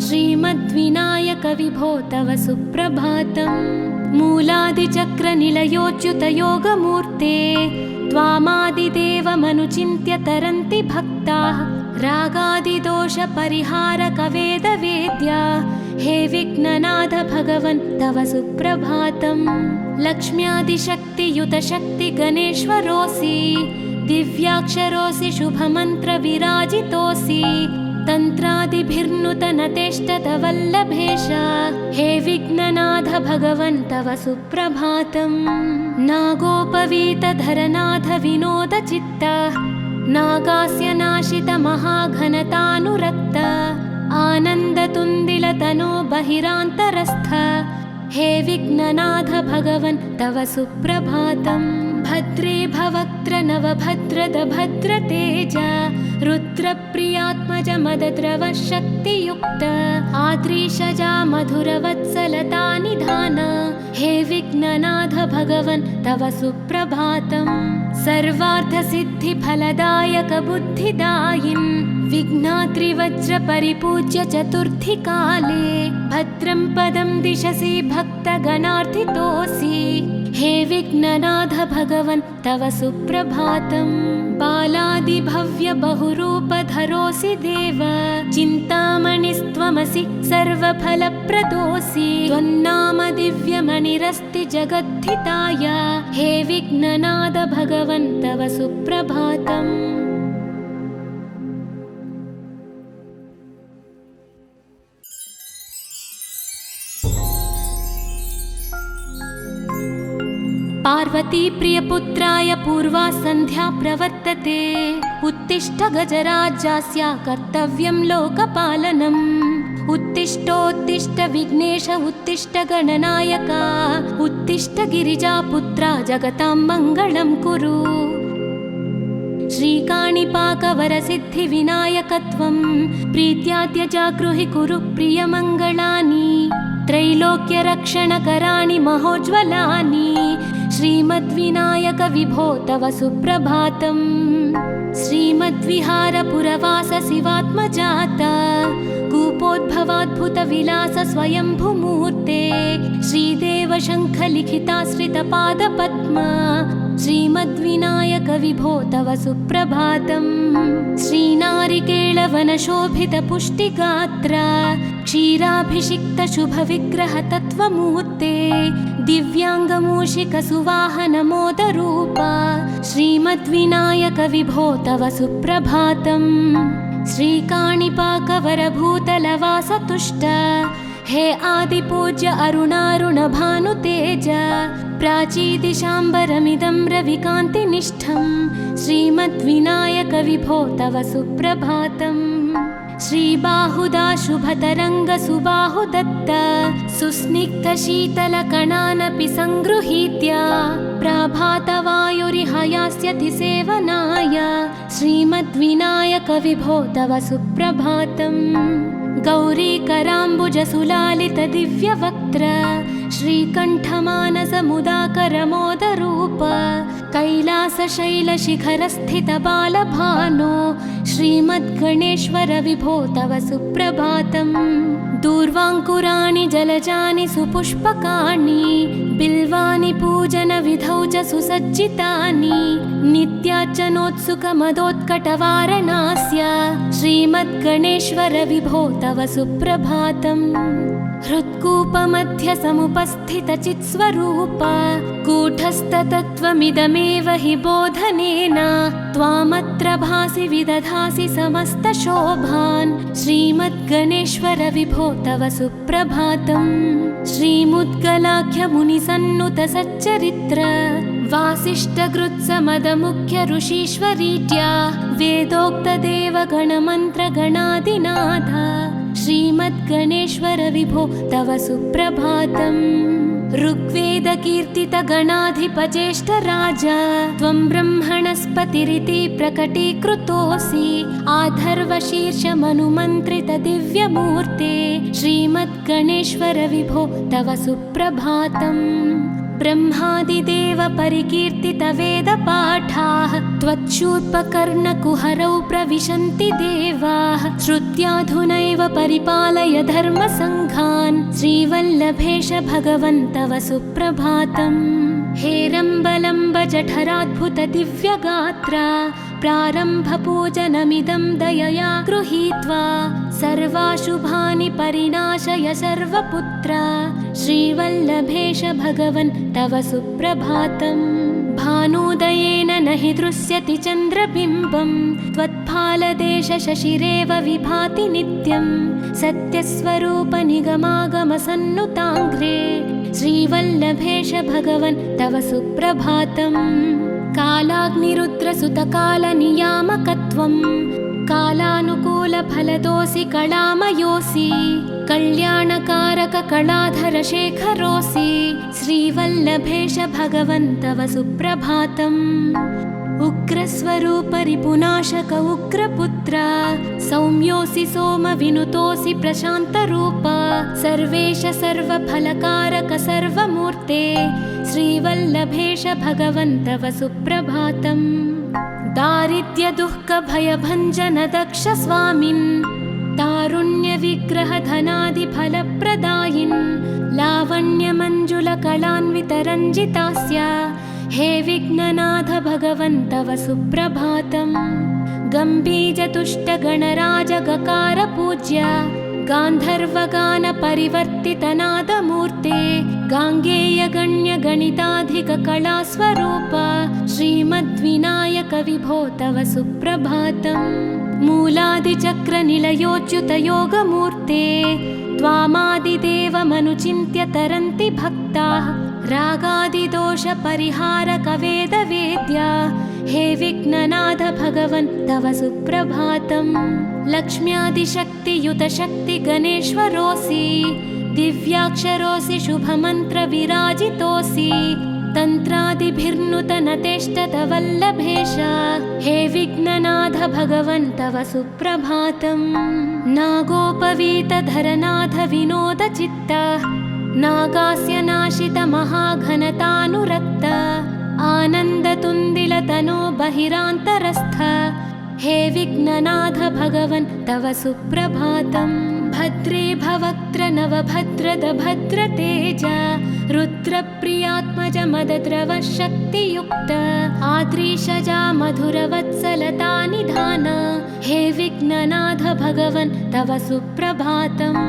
श्रीमद्विनायक विभो तव सुप्रभातम् मूलादिचक्रनिलयोच्युतयोगमूर्ते त्वामादिदेवमनुचिन्त्य तरन्ति भक्ताः रागादिदोषपरिहारकवेदवेद्या हे विघ्ननाथ भगवन् तव सुप्रभातम् लक्ष्म्यादिशक्तियुतशक्तिगणेश्वरोऽसि दिव्याक्षरोऽसि शुभमन्त्रविराजितोऽसि तन्त्रादिभिर्नुतनतेष्टतवल्लभेश हे विघ्ननाथ भगवन् तव सुप्रभातम् नागोपवीतधरनाथ विनोदचित्त नागास्य नाशित महाघनतानुरक्त आनन्दतुन्दिलतनो बहिरान्तरस्थ हे विघ्ननाथ भगवन् तव सुप्रभातम् भद्रे भवक्त्र नवभद्रद भद्रतेज रुद्रप्रियात्मज मदद्रव शक्तियुक्त आद्रीशजा मधुरवत्सलता निधान हे विघ्ननाथ भगवन् तव सुप्रभातम् सर्वार्थसिद्धिफलदायक बुद्धिदायिन् विघ्नात्रिवज्रपरिपूज्य चतुर्थीकाले भद्रं पदं दिशसि भक्तगणार्थितोऽसि हे विघ्ननाथ भगवन् तव सुप्रभातम् बालादिभव्य बहुरूपधरोऽसि देव चिन्तामणिस्त्वमसि सर्वफलप्रदोऽसि त्वन्नाम दिव्यमणिरस्ति जगद्धिताय हे विघ्ननाथ भगवन् तव सुप्रभातम् पार्वती प्रियपुत्राय पूर्वा सन्ध्या प्रवर्तते उत्तिष्ठ गजराज्यस्य कर्तव्यं लोकपालनम् उत्तिष्ठोत्तिष्ठ विघ्नेश उत्तिष्ठ गणनायक उत्तिष्ठ गिरिजापुत्रा जगतां मङ्गलं कुरु श्रीकाणिपाकवरसिद्धिविनायकत्वं प्रीत्याद्य जागृहि कुरु प्रियमङ्गलानि त्रैलोक्यरक्षणकराणि महोज्ज्वलानि श्रीमद्विनायक विभो तव सुप्रभातम् श्रीमद्विहारपुरवास शिवात्मजात कूपोद्भवाद्भुतविलास स्वयंभुमूर्ते श्रीदेव शङ्खलिखिताश्रितपादपद्म श्रीमद्विनायक विभो तव सुप्रभातम् श्रीनारिकेळवनशोभितपुष्टिगात्र क्षीराभिषिक्त शुभविग्रह तत्त्वमूर्ते दिव्याङ्गमूषिकसुवाहनमोदरूप श्रीमद्विनायक विभो तव सुप्रभातम्। श्रीकाणिपाकवरभूतलवासतुष्ट हे आदिपूज्य अरुणारुणभानुतेज प्राचीदिशाम्बरमिदं रविकान्तिनिष्ठं श्रीमद्विनायक विभो तव सुप्रभातम्। श्रीबाहुदाशुभतरङ्गसुबाहुदत्त सुस्निग्धशीतलकणानपि सङ्गृहीत्य प्रभातवायुरिहयास्यति सेवनाय श्रीमद्विनायक विभो तव सुप्रभातम्। गौरीकराम्बुजसुलालितदिव्यवक्त्र श्रीकण्ठमानसमुदाकरमोदरूप कैलासशैलशिखरस्थितबालभानो श्रीमद्गणेश्वर विभो तव सुप्रभातम्। दूर्वाङ्कुराणि जलजानि सुपुष्पकाणि बिल्वानि पूजनविधौ च सुसज्जितानि नित्यार्चनोत्सुकमदोत्कटवारणास्य श्रीमद्गणेश्वर विभो तव सुप्रभातम्। हृत्कूपमध्यसमुपस्थितचित्स्वरूप कूटस्थतत्त्वमिदमेव हि बोधनेन त्वामत्र भासि विदधासि समस्तशोभान् श्रीमद्गणेश्वर विभो तव सुप्रभातम्। श्रीमुद्गलाख्यमुनिसन्नुतसच्चरित्र वासिष्ठकृत्समदमुख्य ऋषीश्वरीत्या वेदोक्तदेवगणमन्त्रगणादिनाथ श्रीमद्गणेश्वर विभो तव सुप्रभातम्। ऋग्वेदकीर्तितगणाधिपज्येष्ठराज त्वं ब्रह्मणस्पतिरिति प्रकटीकृतोऽसि आधर्वशीर्षमनुमन्त्रितदिव्यमूर्ते श्रीमद्गणेश्वर विभो तव सुप्रभातम्। ब्रह्मादिदेव परिकीर्तितवेदपाठाः त्वच्छूर्पकर्णकुहरौ प्रविशन्ति देवाः श्रुत्याधुनैव परिपालय धर्मसङ्घान् श्रीवल्लभेश भगवन् तव सुप्रभातम्। हेरम्बलम्ब जठराद्भुत दिव्यगात्र प्रारम्भपूजनमिदं दयया गृहीत्वा सर्वाशुभानि परिणाशय सर्वपुत्र श्रीवल्लभेश भगवन् तव सुप्रभातम्। भानुदयेन न हि दृश्यति चन्द्रबिम्बं त्वत्फालदेश शशिरेव विभाति नित्यं सत्यस्वरूप निगमागमसन्नुताङ्घ्रे श्रीवल्लभेश भगवन् तव सुप्रभातम्। कालाग्निरुद्रसुतकालनियामकत्वं कालानुकूलफलदोऽसि कलामयोऽसि कल्याणकारककलाधरशेखरोऽसि श्रीवल्लभेश भगवन् तव सुप्रभातम्। उग्रस्वरूप रिपुनाशक उग्रपुत्र सौम्योऽसि सोमविनुतोऽसि प्रशान्तरूप सर्वेश सर्वफलकारक सर्वमूर्ते श्रीवल्लभेश भगवन् तव सुप्रभातम्। दारिद्र्यदुःखभयभञ्जन दक्ष स्वामिन् तारुण्यविग्रहधनादिफलप्रदायिन् लावण्यमञ्जुलकलान्वितरञ्जितास्य हे विघ्ननाथ भगवन् तव सुप्रभातम्। गम्भीजतुष्टगणराजगकार गान्धर्वगानपरिवर्तितनादमूर्ते गाङ्गेयगण्यगणिताधिककलास्वरूप श्रीमद्विनायक विभो तव सुप्रभातम्। मूलादिचक्रनिलयोच्युतयोगमूर्ते त्वामादिदेवमनुचिन्त्य तरन्ति भक्ताः रागादिदोषपरिहारकवेदवेद्या हे विघ्ननाथ भगवन् तव सुप्रभातम्। लक्ष्म्यादिशक्तियुतशक्तिगणेश्वरोऽसि दिव्याक्षरोऽसि शुभमन्त्रविराजितोऽसि तन्त्रादिभिर्नुतनतेष्टतवल्लभेश हे विघ्ननाथ भगवन् तव सुप्रभातम्। नागोपवीतधरनाथ विनोदचित्त नागास्य नाशित महाघनतानुरक्त आनन्दतुन्दिलतनो बहिरान्तरस्थ हे विघ्ननाथ भगवन् तव सुप्रभातम्। भद्रे भवक्त्र नवभद्रद भद्रतेज रुद्रप्रियात्मज मदद्रव शक्तियुक्त आद्रीशजा मधुरवत्सलता निधान हे विघ्ननाथ भगवन् तव सुप्रभातम्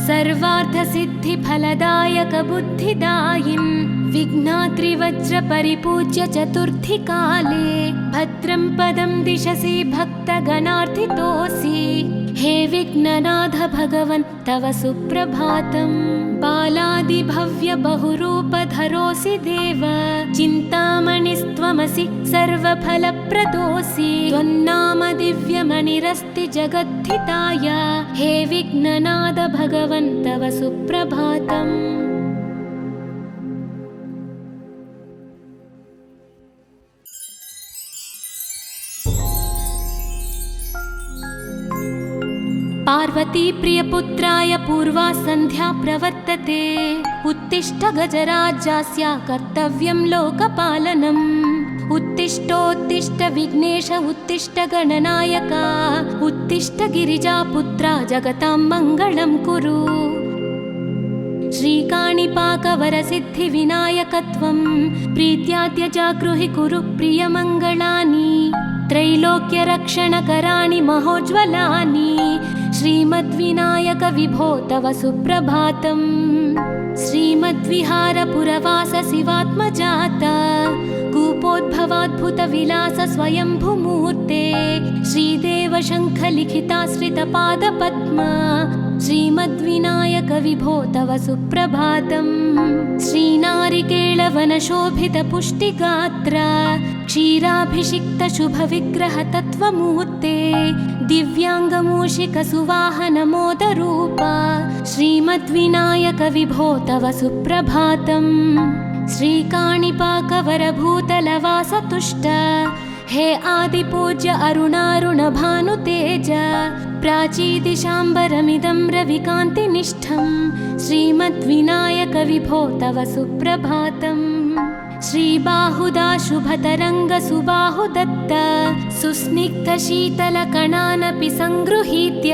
सर्वार्थसिद्धिफलदायक बुद्धिदायिन् विघ्नात्रिवज्र परिपूज्य चतुर्थी काले भद्रं पदं दिशसि भक्तगणार्थितोऽसि हे विघ्ननाथ भगवन् तव सुप्रभातम् बालादिभव्य बहुरूपधरोऽसि देव चिन्तामणिस्त्वमसि सर्वफलप्रदोऽसि त्वन्नाम दिव्यमणिरस्ति जगद्धिताय हे विघ्ननाथ भगवन् तव सुप्रभातम् पार्वती प्रियपुत्राय पूर्वा सन्ध्या प्रवर्तते उत्तिष्ठ गजराज्यस्य कर्तव्यं लोकपालनम् उत्तिष्ठोत्तिष्ठ विघ्नेश उत्तिष्ठ गणनायक उत्तिष्ठ गिरिजापुत्रा जगतां मङ्गलं कुरु श्रीकाणिपाकवरसिद्धिविनायकत्वं प्रीत्याद्य जागृहि कुरु प्रियमङ्गलानि त्रैलोक्यरक्षणकराणि महोज्ज्वलानि श्रीमद्विनायक विभो तव सुप्रभातम् श्रीमद्विहारपुरवास शिवात्मजात कूपोद्भवाद्भुतविलास स्वयंभुमूर्ते श्रीदेव शङ्खलिखिताश्रितपादपद्मा श्रीमद्विनायक विभो तव सुप्रभातम् श्रीनारिकेळवनशोभितपुष्टिगात्र क्षीराभिषिक्त शुभविग्रह तत्त्वमूर्ते दिव्याङ्गमूषिकसुवाहनमोदरूप श्रीमद्विनायक विभो तव सुप्रभातम् श्रीकाणिपाकवरभूतलवासतुष्ट हे आदिपूज्य अरुणारुणभानुतेज प्राचीदिशाम्बरमिदं रविकान्तिनिष्ठं श्रीमद्विनायक विभो तव सुप्रभातम् श्रीबाहुदा शुभतरङ्गसुबाहुदत्त सुस्निग्धशीतलकणानपि सङ्गृहीत्य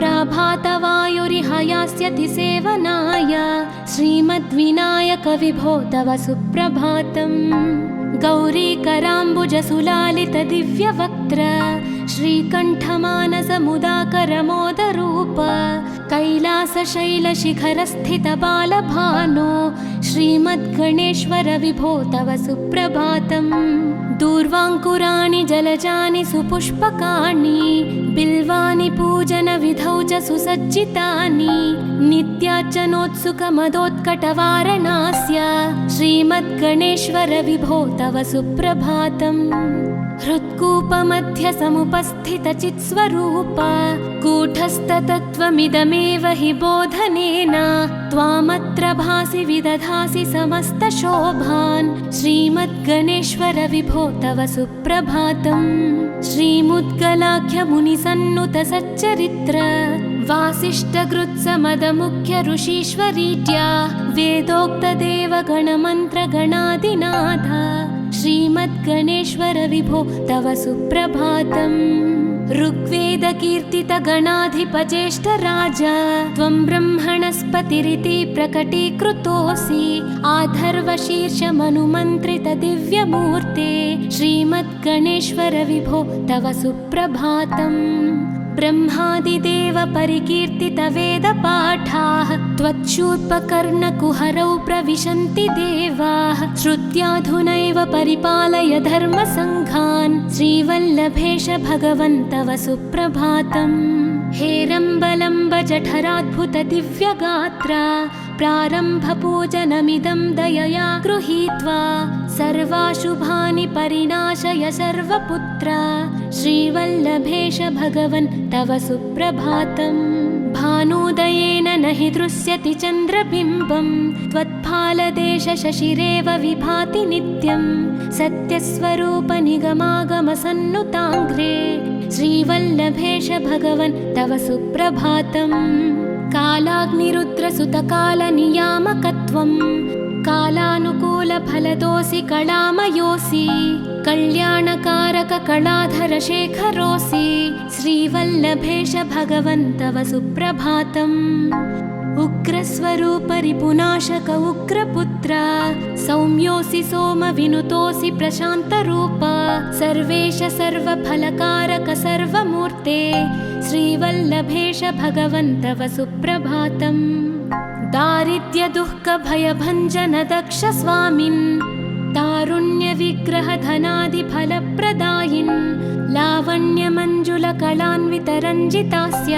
प्रभातवायुरिहयास्यति सेवनाय श्रीमद्विनायक विभो तव सुप्रभातम् गौरीकराम्बुजसुलालित दिव्यवक्त्र श्रीकण्ठमानसमुदाकरमोदरूप कैलासशैलशिखरस्थितबालभानो श्रीमद्गणेश्वर विभो तव सुप्रभातम् दूर्वाङ्कुराणि जलजानि सुपुष्पकाणि बिल्वानि पूजनविधौ च सुसज्जितानि नित्यार्चनोत्सुकमदोत्कटवारणास्य श्रीमद्गणेश्वर विभो तव सुप्रभातम् हृत्कूपमध्य समुपस्थितचित्स्वरूप कूटस्थतत्त्वमिदमेव हि बोधनेन त्वामत्र भासि विदधासि समस्तशोभान् श्रीमद्गणेश्वर विभो तव सुप्रभातम् श्रीमुद्गलाख्यमुनिसन्नुत सच्चरित्र वासिष्ठगृत्समदमुख्य ऋषीश्वरीत्या वेदोक्तदेवगणमन्त्रगणादिनाथ श्रीमद्गणेश्वर विभो तव सुप्रभातम् ऋग्वेदकीर्तितगणाधिपज्येष्ठराज त्वं ब्रह्मणस्पतिरिति प्रकटीकृतोऽसि आधर्वशीर्षमनुमन्त्रित दिव्यमूर्ते श्रीमद्गणेश्वर विभो तव सुप्रभातम् ब्रह्मादिदेव परिकीर्तित वेदपाठाः त्वच्छूर्पकर्णकुहरौ प्रविशन्ति देवाः श्रुत्याधुनैव परिपालय धर्मसङ्घान् श्रीवल्लभेश भगवन् तव सुप्रभातम् हेरम्बलम्ब जठराद्भुत दिव्यगात्र प्रारम्भपूजनमिदं दयया गृहीत्वा सर्वाशुभानि परिनाशय सर्वपुत्र श्रीवल्लभेश भगवन् तव सुप्रभातम् भानुदयेन न हि दृश्यति चन्द्रबिम्बं त्वत्फालदेश शशिरेव विभाति नित्यं सत्यस्वरूप निगमागमसन्नुताङ्घ्रे श्रीवल्लभेश भगवन् तव सुप्रभातम् कालाग्निरुद्रसुतकालनियामकत्वं कालानुकूलफलदोऽसि कलामयोऽसि कल्याणकारक कलाधर शेखरोऽसि श्रीवल्लभेश भगवन् तव सुप्रभातम् उग्रस्वरूप रिपुनाशक उग्रपुत्र सौम्योऽसि सोम विनुतोऽसि प्रशान्तरूप सर्वेश सर्वफलकारक सर्वमूर्ते श्रीवल्लभेश भगवन् तव सुप्रभातम्। दारिद्र्य दुःख भयभञ्जन दक्ष स्वामिन् तारुण्य विग्रह धनादि फलप्रदायिन् लावण्य मंजुल कलान्वित रञ्जितास्य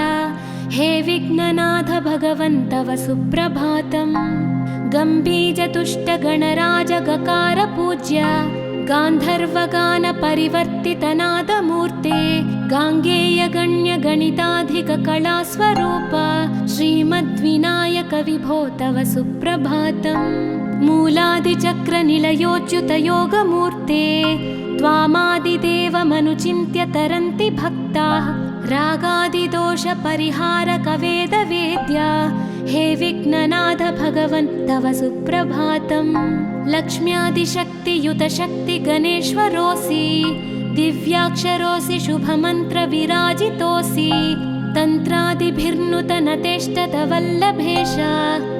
हे विघ्ननाथ भगवन् तव सुप्रभातम्। गम्भीर तुष्ट गणराज गकार पूज्य गान्धर्वगान परिवर्तित नादमूर्ते गाङ्गेय गण्य गणिताधिक कलास्वरूप श्रीमद्विनायक विभो तव सुप्रभातम्। मूलादिचक्र निलयोच्युत योगमूर्ते त्वामादिदेवमनुचिन्त्य तरन्ति भक्ताः रागादिदोष परिहारक वेदवेद्य हे विघ्ननाथ भगवन् तव सुप्रभातम्। लक्ष्म्यादिशक्तियुत शक्ति गणेश्वरोऽसि दिव्याक्षरोऽसि शुभमन्त्र विराजितोऽसि तन्त्रादिभिर्नुतनतेष्टत वल्लभेश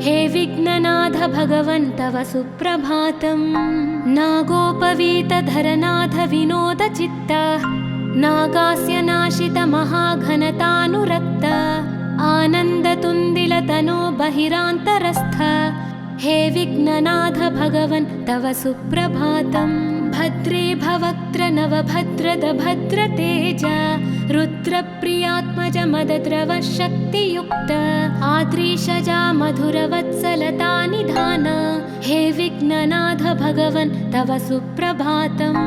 हे विघ्ननाथ भगवन् तव सुप्रभातम्। नागोपवीतधरनाथ विनोद चित्त नागास्य नाशित महाघनतानुरक्त आनन्दतुन्दिलतनो बहिरान्तरस्थ हे विघ्ननाथ भगवन् तव सुप्रभातम्। भद्रे भवक्त्र नवभद्रद भद्रतेज रुद्रप्रियात्मज मदद्रव शक्तियुक्त आद्रीशजा मधुरवत्सलता निधान हे विघ्ननाथ भगवन् तव सुप्रभातम्।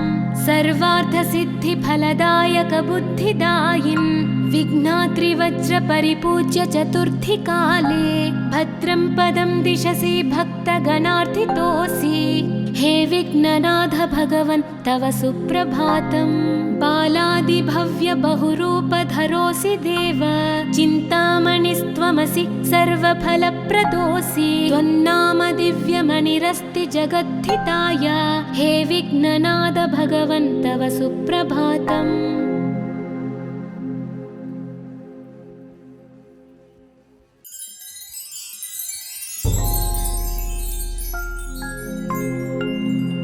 सर्वार्थसिद्धिफलदायक बुद्धिदायिन् विघ्नाद्रिवज्र परिपूज्य चतुर्थी काले भद्रं पदं दिशसि भक्तगणार्थितोऽसि हे विघ्ननाथ भगवन् तव सुप्रभातम्। बालादिभव्य बहुरूपधरोऽसि देव चिन्तामणिस्त्वमसि सर्वफलप्रदोऽसि त्वन्नाम दिव्यमणिरस्ति जगद्धिताय हे विघ्ननाथ भगवन् तव सुप्रभातम्।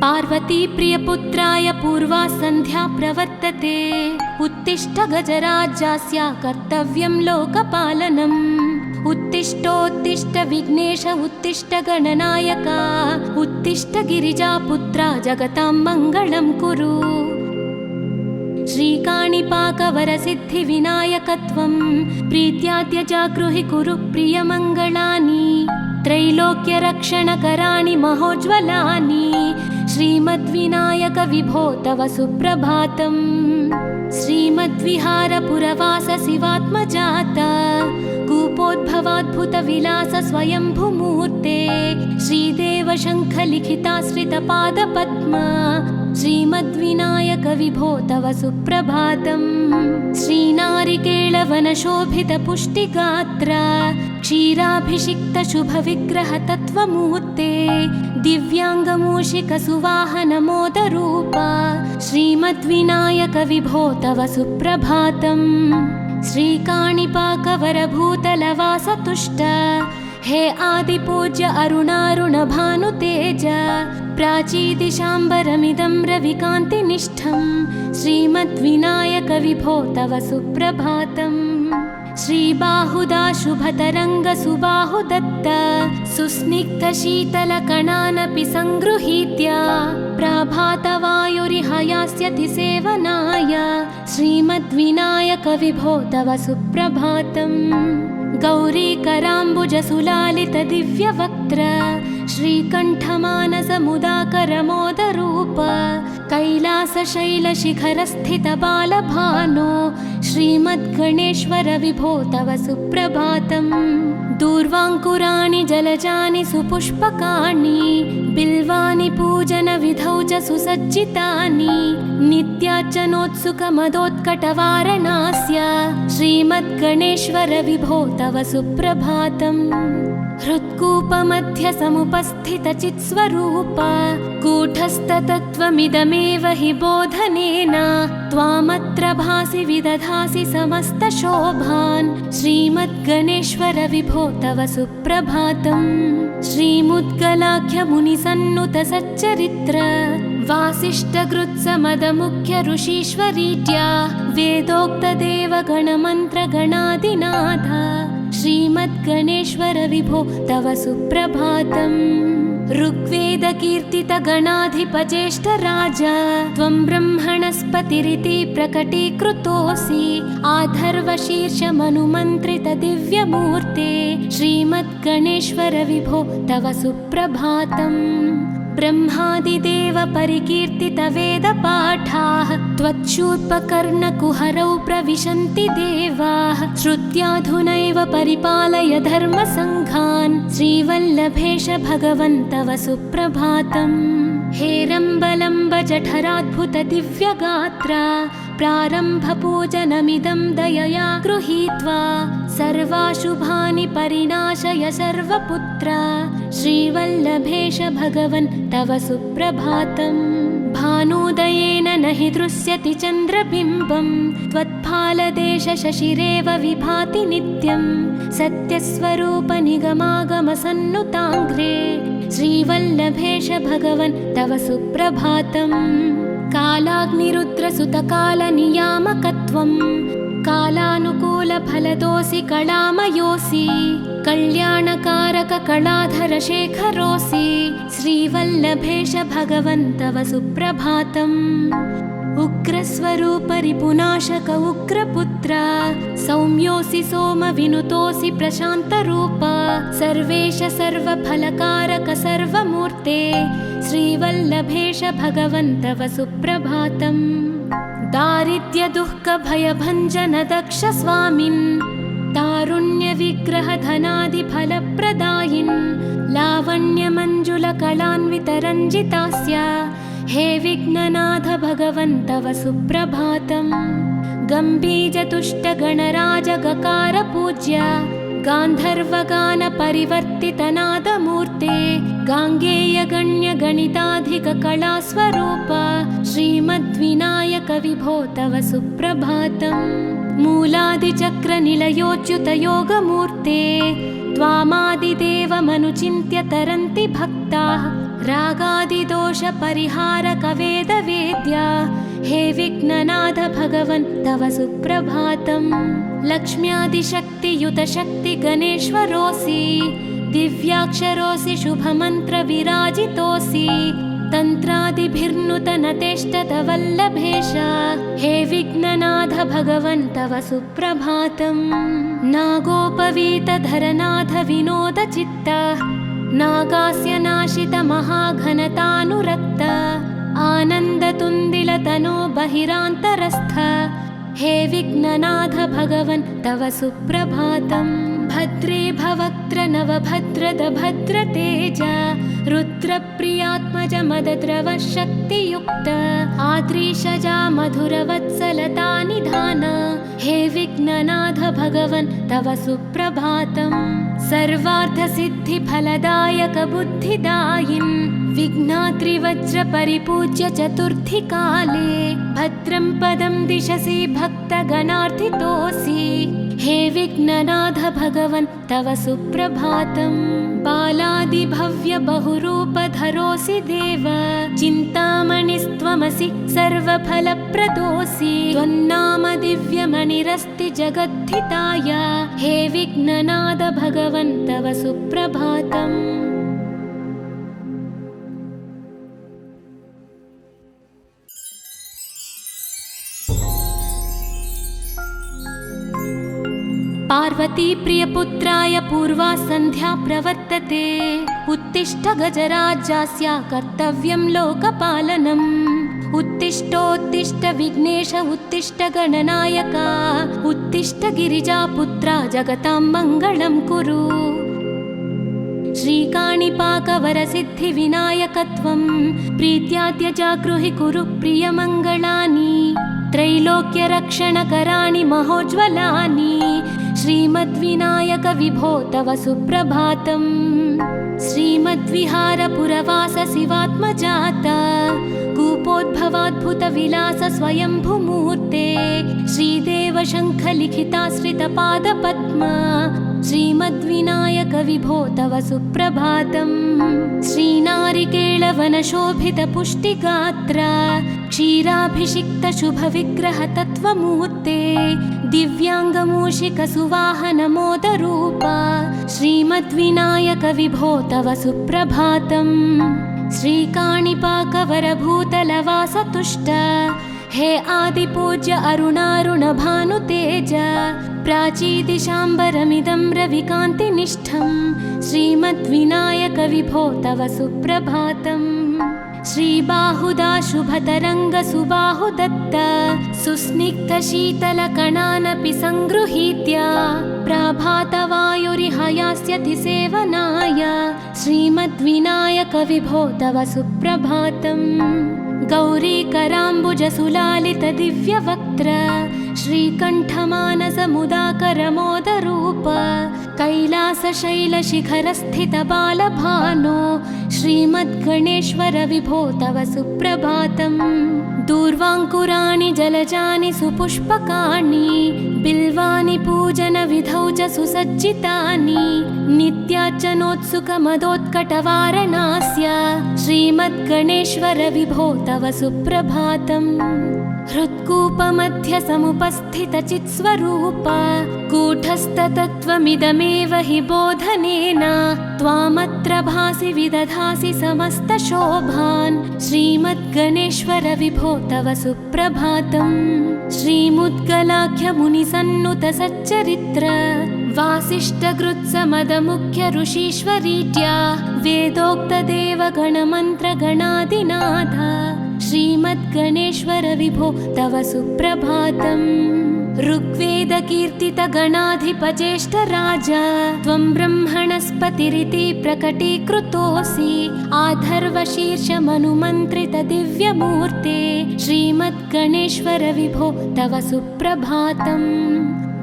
पार्वती प्रियपुत्राय पूर्वा सन्ध्या प्रवर्तते उत्तिष्ठ गजराज्यस्य कर्तव्यं लोकपालनम्। उत्तिष्ठोत्तिष्ठ विघ्नेश उत्तिष्ठ गणनायक उत्तिष्ठ गिरिजापुत्रा जगतां मङ्गलं कुरु। श्रीकाणिपाकवरसिद्धिविनायकत्वं प्रीत्याद्य जागृहि कुरु प्रियमङ्गलानि त्रैलोक्यरक्षणकराणि महोज्ज्वलानि श्रीमद्विनायक विभो तव सुप्रभातम्। श्रीमद्विहारपुरवास शिवात्मजात कूपोद्भवाद्भुत विलास स्वयंभुमूर्ते श्रीदेव शङ्खलिखिताश्रितपादपद्म श्रीमद्विनायक विभो तव सुप्रभातम्। श्रीनारिकेळवनशोभित पुष्टिगात्र क्षीराभिषिक्त शुभविग्रह तत्त्वमूर्ते दिव्याङ्गमूषिक सुवाहन मोदरूप श्रीमद्विनायक विभो तव सुप्रभातम्। श्रीकाणिपाकवरभूतलवास तुष्ट हे आदिपूज्य अरुणारुण भानुतेज प्राचीदिशाम्बरमिदं रविकान्तिनिष्ठं श्रीमद्विनायक विभो तव सुप्रभातम्। श्रीबाहुदा शुभतरङ्ग सुबाहुदत्त सुस्निग्ध शीतलकणानपि सङ्गृहीत्य प्रभातवायुरिह यास्यति सेवनाय श्रीमद्विनायक विभो तव सुप्रभातम्। गौरीकराम्बुज सुलालित दिव्यवक्त्र श्रीकण्ठमानस मुदाकर मोदरूप कैलासशैलशिखरस्थित बालभानो श्रीमद्गणेश्वर विभो तव सुप्रभातम्। दूर्वाङ्कुराणि जलजानि सुपुष्पकाणि बिल्वानि पूजनविधौ च सुसज्जितानि नित्यार्चनोत्सुकमदोत्कटवारणास्य श्रीमद्गणेश्वर विभो तव सुप्रभातम्। हृत्कूपमध्य समुपस्थितचित्स्वरूप कूटस्थतत्त्वमिदमेव हि बोधनेन त्वामत्र भासि विदधासि समस्तशोभान् श्रीमद्गणेश्वर विभो तव सुप्रभातम् श्रीमुद्गलाख्यमुनिसन्नुत सच्चरित्र वासिष्ठगृत्समदमुख्य ऋषीश्वरीट्या वेदोक्तदेवगणमन्त्रगणादिनाथ श्रीमद्गणेश्वर विभो तव सुप्रभातम् ऋग्वेदकीर्तितगणाधिपज्येष्ठराजा त्वं ब्रह्मणस्पतिरिति प्रकटीकृतोऽसि आधर्वशीर्षमनुमन्त्रितदिव्यमूर्ते श्रीमद्गणेश्वर विभो तव सुप्रभातम् ब्रह्मादिदेव परिकीर्तितवेदपाठाः त्वच्छूर्पकर्णकुहरौ प्रविशन्ति देवाः श्रुत्याधुनैव परिपालय धर्मसङ्घान् श्रीवल्लभेश भगवन् तव सुप्रभातम् हेरम्बलम्ब जठराद्भुत दिव्यगात्रा प्रारम्भपूजनमिदं दयया गृहीत्वा सर्वाशुभानि परिनाशय सर्वपुत्रा श्रीवल्लभेश भगवन् तव सुप्रभातम् भानुदयेन न हि दृश्यति चन्द्रबिम्बं त्वत्फालदेश शशिरेव विभाति नित्यं सत्यस्वरूप निगमागमसन्नुताङ्घ्रे श्रीवल्लभेश भगवन् तव सुप्रभातम् कालाग्निरुद्रसुतकालनियामकत्वं कालानुकूलफलदोऽसि कलामयोऽसि कल्याणकारककलाधरशेखरोऽसि श्रीवल्लभेश भगवन् तव सुप्रभातम् उग्रस्वरूपरिपुनाशक उग्रपुत्र सौम्योऽसि सोमविनुतोऽसि प्रशान्तरूप सर्वेश सर्वफलकारक सर्वमूर्ते श्रीवल्लभेश भगवन् तव सुप्रभातम् दारिद्र्यदुःखभयभञ्जन दक्ष स्वामिन् तारुण्यविग्रहधनादिफलप्रदायिन् लावण्यमञ्जुलकलान्वितरञ्जितास्य हे विघ्ननाथ भगवन् तव सुप्रभातम् गम्भीजतुष्टगणराजगकार पूज्य गान्धर्वगानपरिवर्तितनादमूर्ते गाङ्गेयगण्यगणिताधिककलास्वरूप श्रीमद्विनायक विभो तव सुप्रभातम् मूलादिचक्रनिलयोच्युतयोगमूर्ते त्वामादिदेवमनुचिन्त्य तरन्ति भक्ताः रागादिदोषपरिहारकवेदवेद्या हे विघ्ननाथ भगवन् तव सुप्रभातम् लक्ष्म्यादिशक्तियुतशक्तिगणेश्वरोऽसि दिव्याक्षरोऽसि शुभमन्त्रविराजितोऽसि तन्त्रादिभिर्नुतनतेष्टतवल्लभेश हे विघ्ननाथ भगवन् तव सुप्रभातम् नागोपवीतधरनाथ विनोदचित्त नागास्य नाशित महाघनतानुरक्त आनन्दतुन्दिलतनो बहिरान्तरस्थ हे विघ्ननाथ भगवन् तव सुप्रभातम् भद्रे भवक्त्र नवभद्रद भद्रतेज रुद्रप्रियात्मज मदद्रव शक्तियुक्त आद्रीशजा मधुरवत्सलता निधान हे विघ्ननाथ भगवन् तव सुप्रभातम् सर्वार्थसिद्धिफलदायक बुद्धिदायिन् विघ्नाद्रिवज्रपरिपूज्य चतुर्थी काले भद्रं पदं दिशसि भक्तगणार्थितोऽसि हे विघ्ननाथ भगवन् तव सुप्रभातम् बालादिभव्य बहुरूपधरोऽसि देव चिन्तामणिस्त्वमसि सर्वफलप्रदोऽसि त्वन्नाम दिव्यमणिरस्ति जगद्धिताय हे विघ्ननाथ भगवन् तव सुप्रभातम् पार्वती प्रियपुत्राय पूर्वा सन्ध्या प्रवर्तते उत्तिष्ठ गजराज्यस्य कर्तव्यं लोकपालनम् उत्तिष्ठोत्तिष्ठ विघ्नेश उत्तिष्ठ गणनायक उत्तिष्ठ गिरिजापुत्रा जगतां मङ्गलं कुरु श्रीकाणिपाकवरसिद्धिविनायकत्वं प्रीत्याद्य जागृहि कुरु प्रियमङ्गलानि त्रैलोक्यरक्षणकराणि महोज्ज्वलानि श्रीमद्विनायक विभो तव सुप्रभातम् श्रीमद् श्रीमद्विहारपुरवास शिवात्मजाता कूपोद्भवाद्भुतविलास स्वयंभुमूर्ते श्रीदेव शङ्खलिखिताश्रितपादपद्मा श्रीमद्विनायक विभो तव सुप्रभातम्। श्रीनारिकेळवनशोभितपुष्टिगात्र क्षीराभिषिक्तशुभविग्रहतत्त्वमूर्ते दिव्याङ्गमूषिकसुवाहनमोदरूपा श्रीमद्विनायक विभो तव सुप्रभातम्। श्रीकाणिपाकवरभूतलवासतुष्ट हे आदिपूज्य अरुणारुणभानुतेज प्राचीदिशाम्बरमिदं रविकान्तिनिष्ठं श्रीमद्विनायक विभो तव सुप्रभातम्। श्रीबाहुदा शुभतरङ्गसुबाहुदत्त सुस्निग्धशीतलकणानपि सङ्गृहीत्य प्राभातवायुरिह यास्यति सेवनाय श्रीमद्विनायक विभो तव सुप्रभातम्। गौरीकराम्बुजसुलालितदिव्यवक्त्र श्रीकण्ठमानसमुदाकरमोदरूप कैलासशैलशिखरस्थितबालभानो श्रीमद्गणेश्वर विभो तव सुप्रभातम्। दूर्वाङ्कुराणि जलजानि सुपुष्पकाणि बिल्वानि पूजनविधौ च सुसज्जितानि नित्यार्चनोत्सुकमदोत्कटवारणास्य श्रीमद्गणेश्वर विभो तव सुप्रभातम्। हृत्कूपमध्यसमुपस्थितचित्स्वरूप कूटस्थतत्त्वमिदमेव हि बोधनेन त्वामत्र भासि विदधासि समस्तशोभान् श्रीमद्गणेश्वर विभो तव सुप्रभातम्। श्रीमुद्गलाख्यमुनिसन्नुतसच्चरित्र वासिष्ठकृत्समदमुख्य ऋषीश्वरीट्या वेदोक्तदेवगणमन्त्रगणादिनाथ श्रीमद्गणेश्वर विभो तव सुप्रभातम्। ऋग्वेदकीर्तितगणाधिपज्येष्ठराज त्वं ब्रह्मणस्पतिरिति प्रकटीकृतोऽसि आधर्वशीर्षमनुमन्त्रितदिव्यमूर्ते श्रीमद्गणेश्वर विभो तव सुप्रभातम्।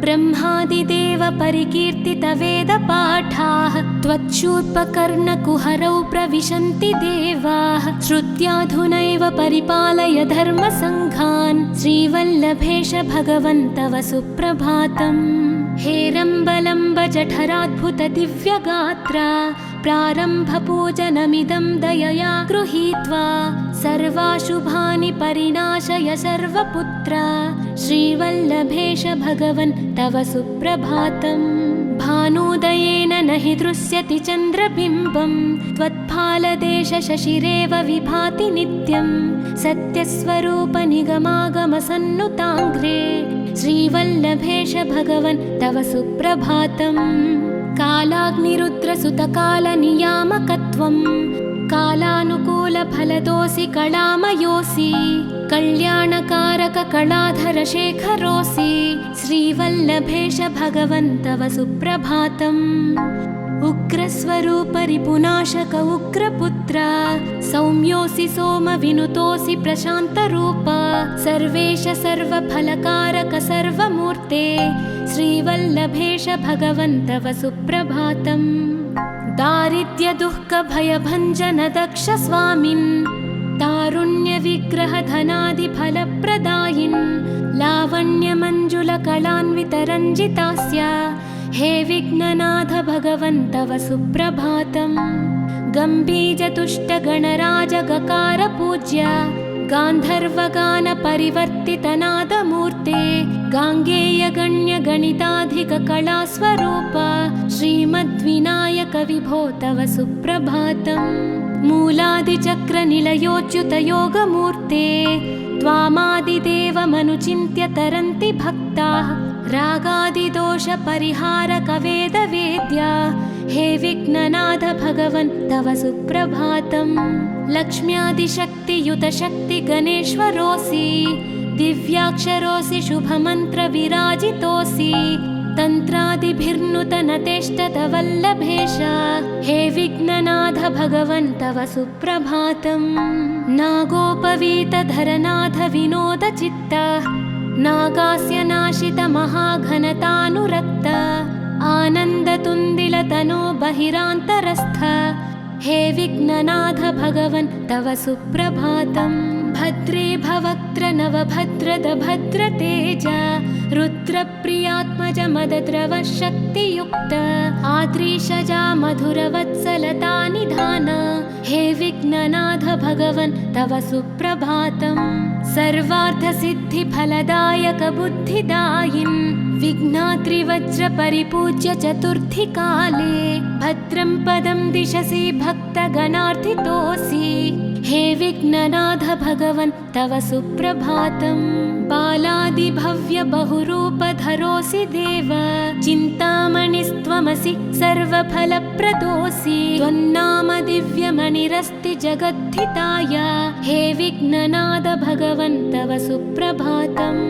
ब्रह्मादिदेव परिकीर्तितवेदपाठाः त्वच्छूर्पकर्णकुहरौ प्रविशन्ति देवाः श्रुत्याधुनैव परिपालय धर्मसङ्घान् श्रीवल्लभेश भगवन् तव सुप्रभातम्। हेरम्बलम्ब जठराद्भुतदिव्यगात्र प्रारम्भपूजनमिदं दयया गृहीत्वा सर्वाशुभानि परिणाशय सर्वपुत्र श्रीवल्लभेश भगवन् तव सुप्रभातम्। भानुदयेन न हि दृश्यति चन्द्रबिम्बं त्वत्फालदेशशशिरेव विभाति नित्यं सत्यस्वरूप निगमागमसन्नुताङ्घ्रे श्रीवल्लभेश भगवन् तव सुप्रभातम्। कालाग्निरुद्रसुतकालनियामकत्वं कालानुकूलफलदोऽसि कलामयोऽसि कल्याणकारककलाधरशेखरोऽसि श्रीवल्लभेश भगवन् तव सुप्रभातम्। उग्रस्वरूपरिपुनाशक उग्रपुत्र सौम्योऽसि सोमविनुतोऽसि प्रशान्तरूप सर्वेश सर्वफलकारक सर्वमूर्ते श्रीवल्लभेश भगवन् तव सुप्रभातम्। दारिद्र्यदुःखभयभञ्जन दक्ष स्वामिन् तारुण्यविग्रहधनादिफलप्रदायिन् लावण्यमञ्जुलकलान्वितरञ्जितास्य हे विघ्ननाथ भगवन् तव सुप्रभातम्। गम्भीजतुष्टगणराजगकारपूज्य गान्धर्वगानपरिवर्तितनादमूर्ते गाङ्गेयगण्यगणिताधिककलास्वरूप श्रीमद्विनायक विभो तव सुप्रभातम्। मूलादिचक्रनिलयोच्युतयोगमूर्ते त्वामादिदेवमनुचिन्त्य तरन्ति भक्ताः रागादिदोषपरिहारकवेदवेद्या हे विघ्ननाथ भगवन् तव सुप्रभातम्। लक्ष्म्यादिशक्तियुतशक्तिगणेश्वरोऽसि दिव्याक्षरोऽसि शुभमन्त्रविराजितोऽसि तन्त्रादिभिर्नुतनतेष्टतवल्लभेश हे विघ्ननाथ भगवन् तव सुप्रभातम्। नागोपवीतधरनाथ विनोदचित्त नागास्य नाशित महाघनतानुरक्त आनन्दतुन्दिलतनो बहिरान्तरस्थ हे विघ्ननाथ भगवन् तव सुप्रभातम् भद्रे भवक्त्र नवभद्रद भद्रतेज रुद्रप्रियात्मज मदद्रव शक्तियुक्त आद्रीशजा मधुरवत्सलता निधान हे विघ्ननाथ भगवन् तव सुप्रभातम् सर्वार्थसिद्धिफलदायक बुद्धिदायिन् विघ्नात्रिवज्रपरिपूज्य चतुर्थीकाले भद्रं पदं दिशसि भक्तगणार्थितोऽसि हे विघ्ननाथ भगवन् तव सुप्रभातम् बालादिभव्य बहुरूपधरोऽसि देव चिन्तामणिस्त्वमसि सर्वफलप्रदोऽसि त्वन्नाम दिव्यमणिरस्ति जगद्धिताय हे विघ्ननाथ भगवन् तव सुप्रभातम्